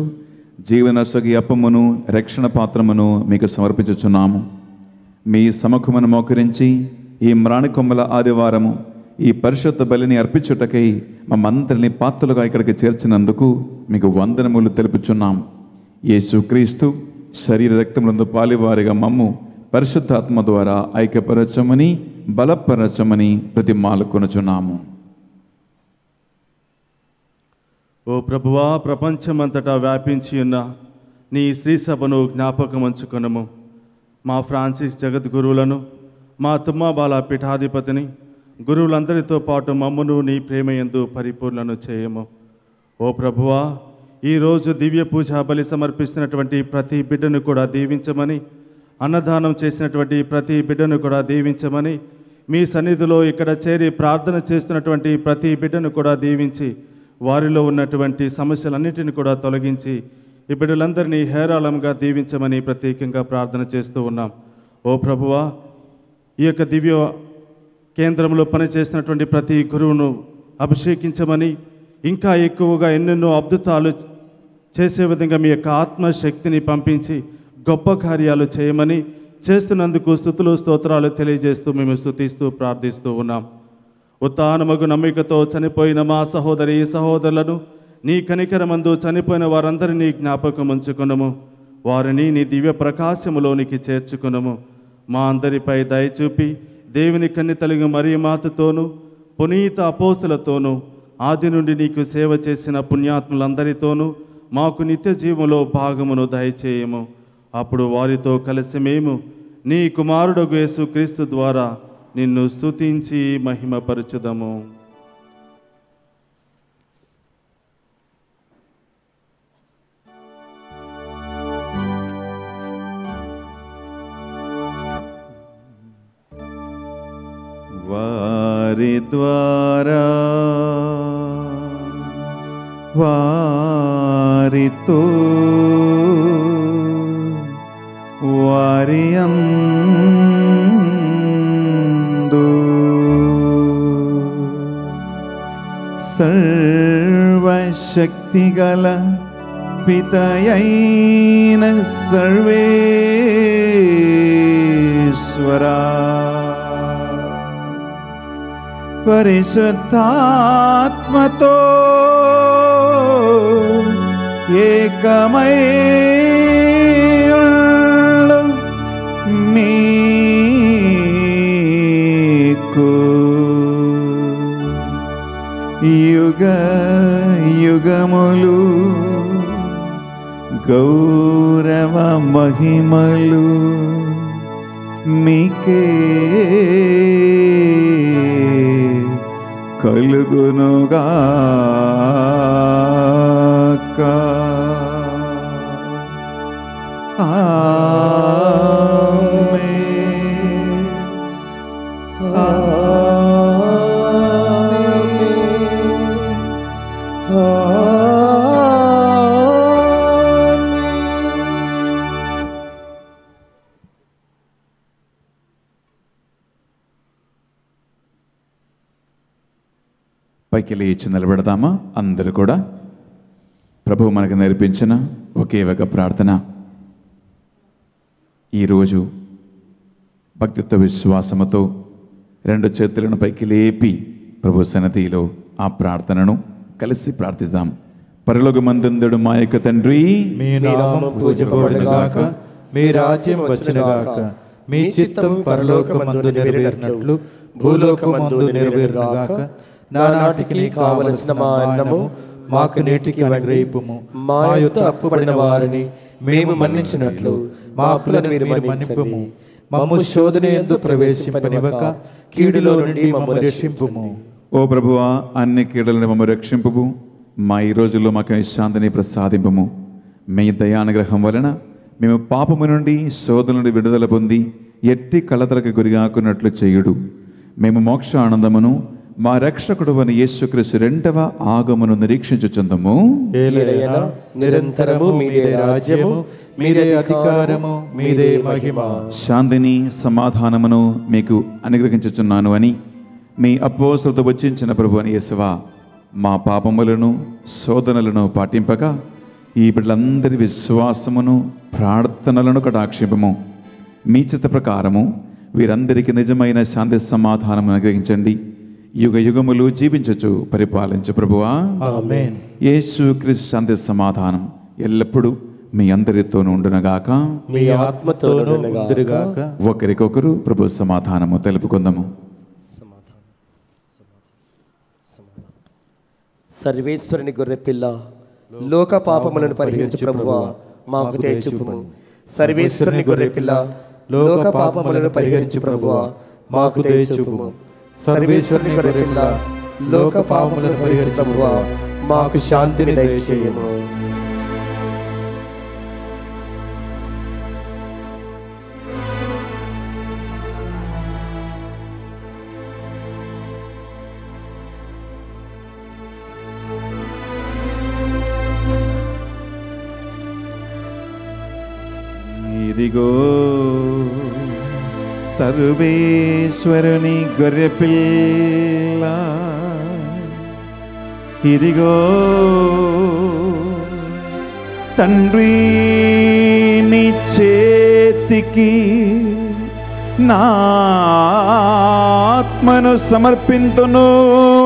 జీవనసగి అప్పమును రక్షణ పాత్రమును మీకు సమర్పించుచున్నాము. మీ సముఖమును మోకరించి ఈ మ్రాణికొమ్మల ఆదివారము ఈ పరిశుద్ధ బలిని అర్పించుటకై మమ్మందరిని పాత్రలుగా ఇక్కడికి చేర్చినందుకు మీకు వందనములు తెలుపుచున్నాం. యేసుక్రీస్తు శరీర రక్తములందు పాలివారిగా మమ్ము పరిశుద్ధాత్మ ద్వారా ఐక్యపరచమని బలపరచమని ప్రతిమాలుకొనుచున్నాము.
ఓ ప్రభువా, ప్రపంచమంతటా వ్యాపించి ఉన్న నీ శ్రీ సభను జ్ఞాపకమంచుకొనము. మా ఫ్రాన్సిస్ జగద్గురువులను, మా తుమ్మబాల పీఠాధిపతిని, గురువులందరితో పాటు మమ్మను నీ ప్రేమయందు పరిపూర్ణను చేయము. ఓ ప్రభువా, ఈరోజు దివ్య పూజా బలి సమర్పిస్తున్నటువంటి ప్రతి బిడ్డను కూడా దీవించమని, అన్నదానం చేసినటువంటి ప్రతి బిడ్డను కూడా దీవించమని, మీ సన్నిధిలో ఇక్కడ చేరి ప్రార్థన చేస్తున్నటువంటి ప్రతి బిడ్డను కూడా దీవించి వారిలో ఉన్నటువంటి సమస్యలన్నిటిని కూడా తొలగించి ఈ బిడ్డలందరినీ హేరాళంగా దీవించమని ప్రత్యేకంగా ప్రార్థన చేస్తూ ఉన్నాం. ఓ ప్రభువా, ఈ యొక్క దివ్య కేంద్రంలో పనిచేసినటువంటి ప్రతి గురువును అభిషేకించమని, ఇంకా ఎక్కువగా ఎన్నెన్నో అద్భుతాలు చేసే విధంగా మీ యొక్క ఆత్మశక్తిని పంపించి గొప్ప కార్యాలు చేయమని చేస్తున్నందుకు స్తుతులు స్తోత్రాలు తెలియజేస్తూ మేము స్తుతిస్తూ ప్రార్థిస్తూ ఉన్నాం. ఉత్థానమగు నమ్మికతో చనిపోయిన మా సహోదరి సహోదరులను నీ కనికరమందు చనిపోయిన వారందరినీ జ్ఞాపకం ఉంచుకునము. వారిని నీ దివ్య ప్రకాశములోనికి చేర్చుకునము. మా అందరిపై దయచూపి దేవుని కన్నితలుగు మరియమాతతోనూ పునీత అపోస్తులతోనూ ఆది నుండి నీకు సేవ చేసిన పుణ్యాత్ములందరితోనూ మాకు నిత్య జీవంలో భాగమును దయచేయము. అప్పుడు వారితో కలిసి మేము నీ కుమారుడగు యేసుక్రీస్తు ద్వారా నిన్ను స్తుతించి మహిమపరచుదము.
వారి ద్వారా వారితో వారి అందు సర్వశక్తిగల పితయైన సర్వేశ్వరా పరిశుద్ధాత్మతో ఏకమై మీకు యుగ యుగములు గౌరవ మహిమలు మీకే కలుగునుగాక. ఆమేన్.
పైకి లేచి నిలబెడదామా? అందరూ కూడా ప్రభువు మనకు నేర్పించిన ఒకే ఒక ప్రార్థన. ఈరోజు భక్తితో విశ్వాసముతో రెండు చేతులను పైకి లేపి ప్రభు సన్నిధిలో ఆ ప్రార్థనను కలిసి ప్రార్థిద్దాం. పరలోకమందుందుడు మా యొక్క తండ్రి,
మీ నామం పూజింపబడుగాక, మీ రాజ్యం వచ్చునుగాక, మీ చిత్తం పరలోకమందు నెరవేరినట్లు భూలోకమందు నెరవేరుగాక. నానాటికి కావలసిన మా అన్నము మాకు నేటికి అనుగ్రహింపుము. మా యొద్ద అప్పుపడిన వారిని మేము మన్నించినట్లు మా అప్పులను మీరు మన్నింపుము. మమ్ము శోధన యందు ప్రవేశింపనివ్వక కీడులో నుండి మమ్మల్ని రక్షింపుము.
ఓ ప్రభువా, అన్ని కీడులను మమ్మల్ని రక్షింపుము. మా ఈ రోజుల్లో మాకు శాంతిని ప్రసాదింపము. మీ దయానుగ్రహం వలన మేము పాపము నుండి శోధన నుండి విడుదల పొంది ఎట్టి కలతలకు గురిగాకున్నట్లు చేయుడు. మేము మోక్ష ఆనందమును మా రక్షకుడు అని యేసుక్రీస్తు రెండవ ఆగమను నిరీక్షించుచుందము.
ఏలయనా నిరంతరము మీదే రాజ్యము, మీదే అధికారము, మీదే మహిమ.
శాంతిని సమాధానమును మీకు అనుగ్రహించుచున్నాను అని మీ అపోస్తలులతో వచ్చించిన ప్రభు అని యేసువా, మా పాపములను శోధనలను పాటింపగా ఈ బిడ్డలందరి విశ్వాసమును ప్రార్థనలను కటాక్షింపము. మీ చిత్త ప్రకారము వీరందరికీ నిజమైన శాంతి సమాధానము అనుగ్రహించండి. యుగ యుగములు జీవించచ్చు పరిపాలించు ప్రభువా.
ఆమేన్.
యేసుక్రీస్తు శాంతి సమాధానం ఎల్లప్పుడూ మీ అందరితోనూ ఉండునగాక,
మీ ఆత్మతోనూ ఉండుగాక.
ఒకరికొకరు ప్రభు సమాధానము తెలుపుకుందాము.
సర్వేశ్వరుని గొర్రెపిల్ల, లోక పాపములను పరిహరించు ప్రభువా మాకు దయచూపుము. సర్వేశ్వరుని గొర్రెపిల్ల, లోక పాపములను పరిహరించు ప్రభువా మాకు దయచూపుము. సర్వేశ్వరుని గొర్రెపిల్ల, లోక పాపములను పరిహరించు ప్రభువా మాకు శాంతిని దయచేయము.
ఇదిగో సర్వేశ్వరుని గొర్రెపిల్ల, ఇదిగో తండ్రి నీ చేతికి నా ఆత్మను సమర్పింతును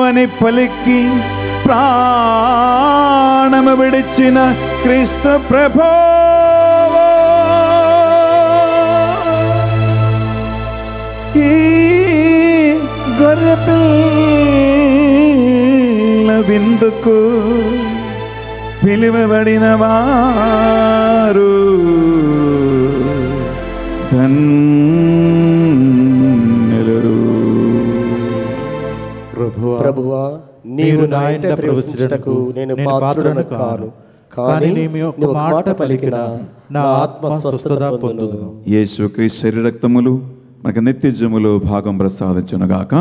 అని పలికి ప్రాణము విడిచిన క్రీస్తు ప్రభో ఈ గొర్రెపిల్ల విందుకు పిలువబడిన వారు ధన్యులు.
ప్రభువా, నీవు నా ఇంట ప్రవేశించుటకు నేను పాత్రుడను కాను, కానీ నీవు ఒక మాట పలికిన నా ఆత్మ స్వస్థత పొందును.
యేసుక్రీస్తు శరీర రక్తములు మనకు నిత్యజములు భాగం ప్రసాదించునుగాక.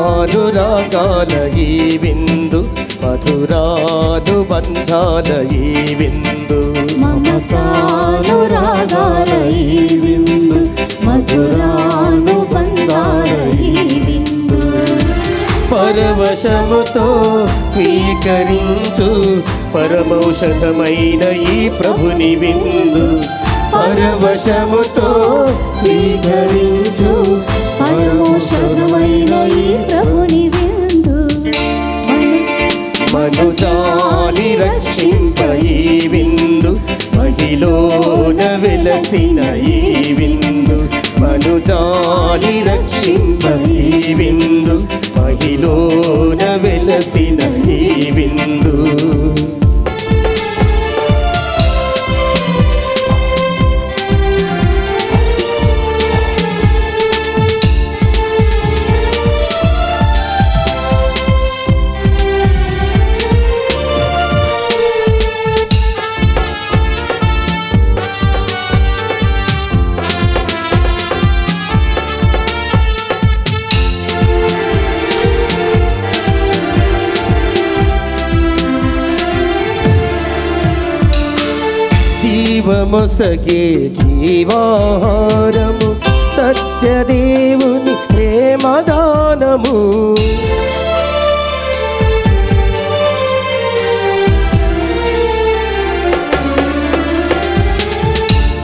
మమతానురాగాల ఈ విందు, మధురానుబంధాల ఈ విందు.
మమతానురాగాల ఈ విందు, మధురానుబంధాల ఈ విందు.
పరవశముతో స్వీకరించు పరమౌషధమైన ఈ ప్రభుని విందు. పరవశముతో స్వీకరించు
పరమౌషధమైన ఈ ప్రభుని విందు.
మనుజాలి రక్షింప ఈ విందు, మహిలోన వెలసిన ఈ విందు. మనుజాలి రక్షింప ఈ విందు, మహిలోన వెలసిన ఈ విందు. జీవమొసగే జీవాహారము, సత్యదేవుని ప్రేమదానము.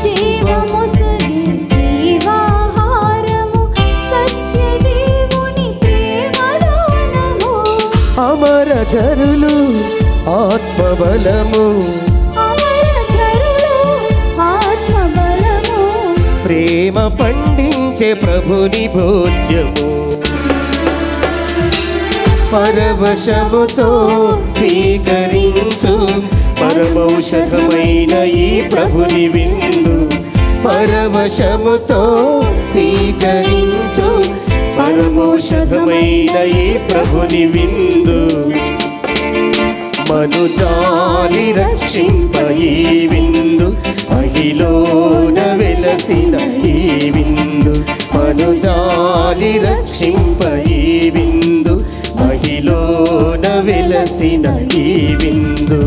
జీవమొసగే జీవాహారము, సత్యదేవుని ప్రేమదానము.
అమరచరులు ఆత్మబలము, ప్రేమ పండించే ప్రభుని భోజ్యము. పరవశముతో స్వీకరించు పరమౌషధమైన ఈ ప్రభుని విందు. పరవశముతో స్వీకరించు పరమౌషధమైన ఈ ప్రభుని విందు. మనుజాలి రక్షింప ఈ విందు, మహిలోన వెలసిన ఈ విందు. మనుజాలి రక్షింప ఈ విందు, మహిలోన వెలసిన ఈ విందు.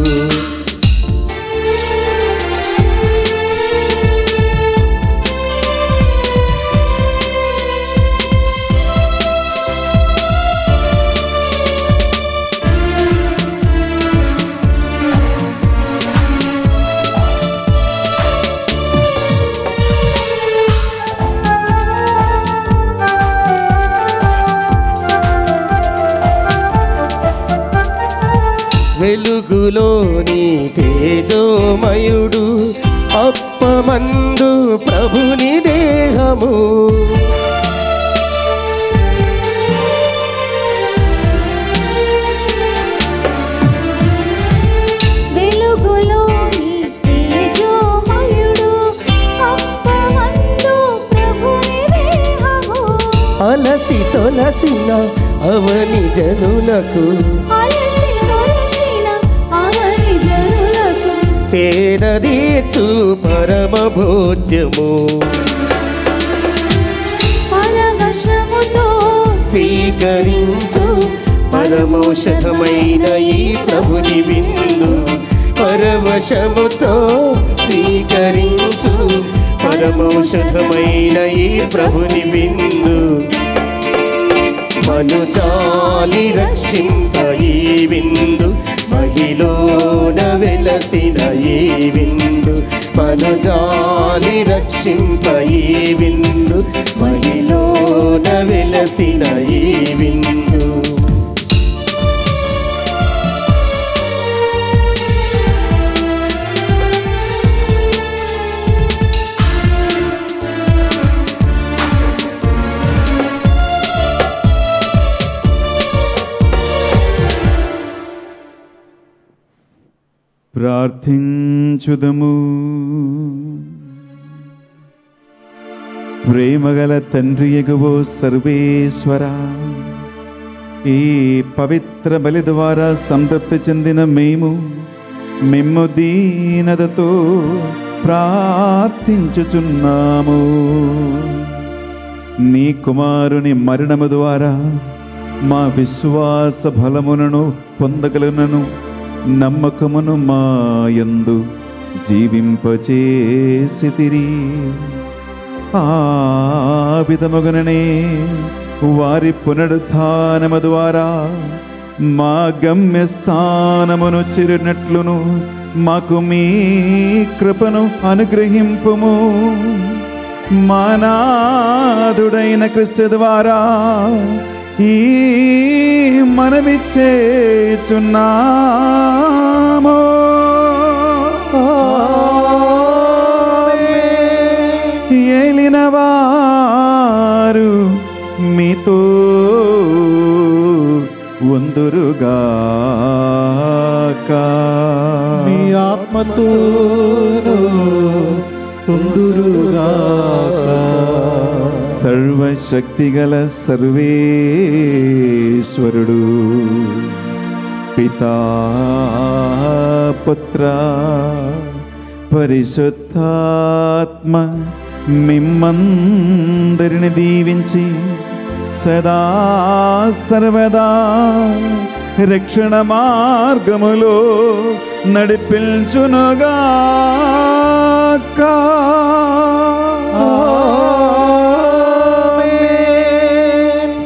వెలుగులోని తేజోమయుడు అప్పమందు ప్రభుని దేహము.
వెలుగులోని తేజోమయుడు అప్పమందు ప్రభుని దేహము.
అలసి సొలసిన అవని జనులకు చేరదీర్చు పరమ భోజ్యము.
పరవశముతో
స్వీకరించు పరమౌషధమైన ఈ ప్రభుని విందు. పరవశముతో స్వీకరించు పరమౌషధమైన ఈ ప్రభుని విందు. మనుజాలి రక్షింప ఈ విందు, మహిళన వెలసిన ఈ విందు. మనుజాలి రక్షింప ఈ విందు, మహిళన వెలసిన ఈ విందు.
ప్రార్థించుదము. ప్రేమగల తండ్రి ఎగువో సర్వేశ్వర, ఈ పవిత్ర బలి ద్వారా సంతృప్తి చెందిన మేము మిమ్ము దీనతతో ప్రార్థించుచున్నాము. నీ కుమారుని మరణము ద్వారా మా విశ్వాస బలములను పొందగలనను నమ్మకమును మాయందు జీవింపచేసితిరి. ఆ విధముగననే వారి పునరుత్థానము ద్వారా మా గమ్యస్థానమును చేరినట్లును మాకు మీ కృపను అనుగ్రహింపుము. మా నాథుడైన క్రీస్తు ద్వారా ఈ మనమిచ్చేచున్నాము. ఏలినవారు మీతో ఉందురుగాక,
మీ ఆత్మతోను ఉందురుగాక.
సర్వశక్తిగల సర్వేశ్వరుడు పితా పుత్ర పరిశుద్ధాత్మ మిమ్మందరిని దీవించి సదా సర్వదా రక్షణ మార్గములో నడిపించునుగాక.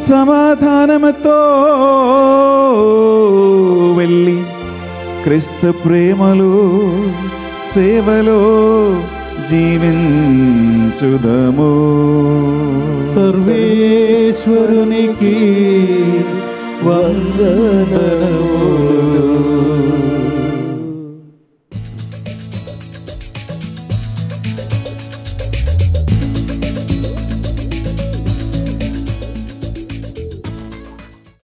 సమాధానముతో వెళ్ళి క్రీస్తు ప్రేమలో సేవలో జీవించుదము.
సర్వేశ్వరునికి వందనములు.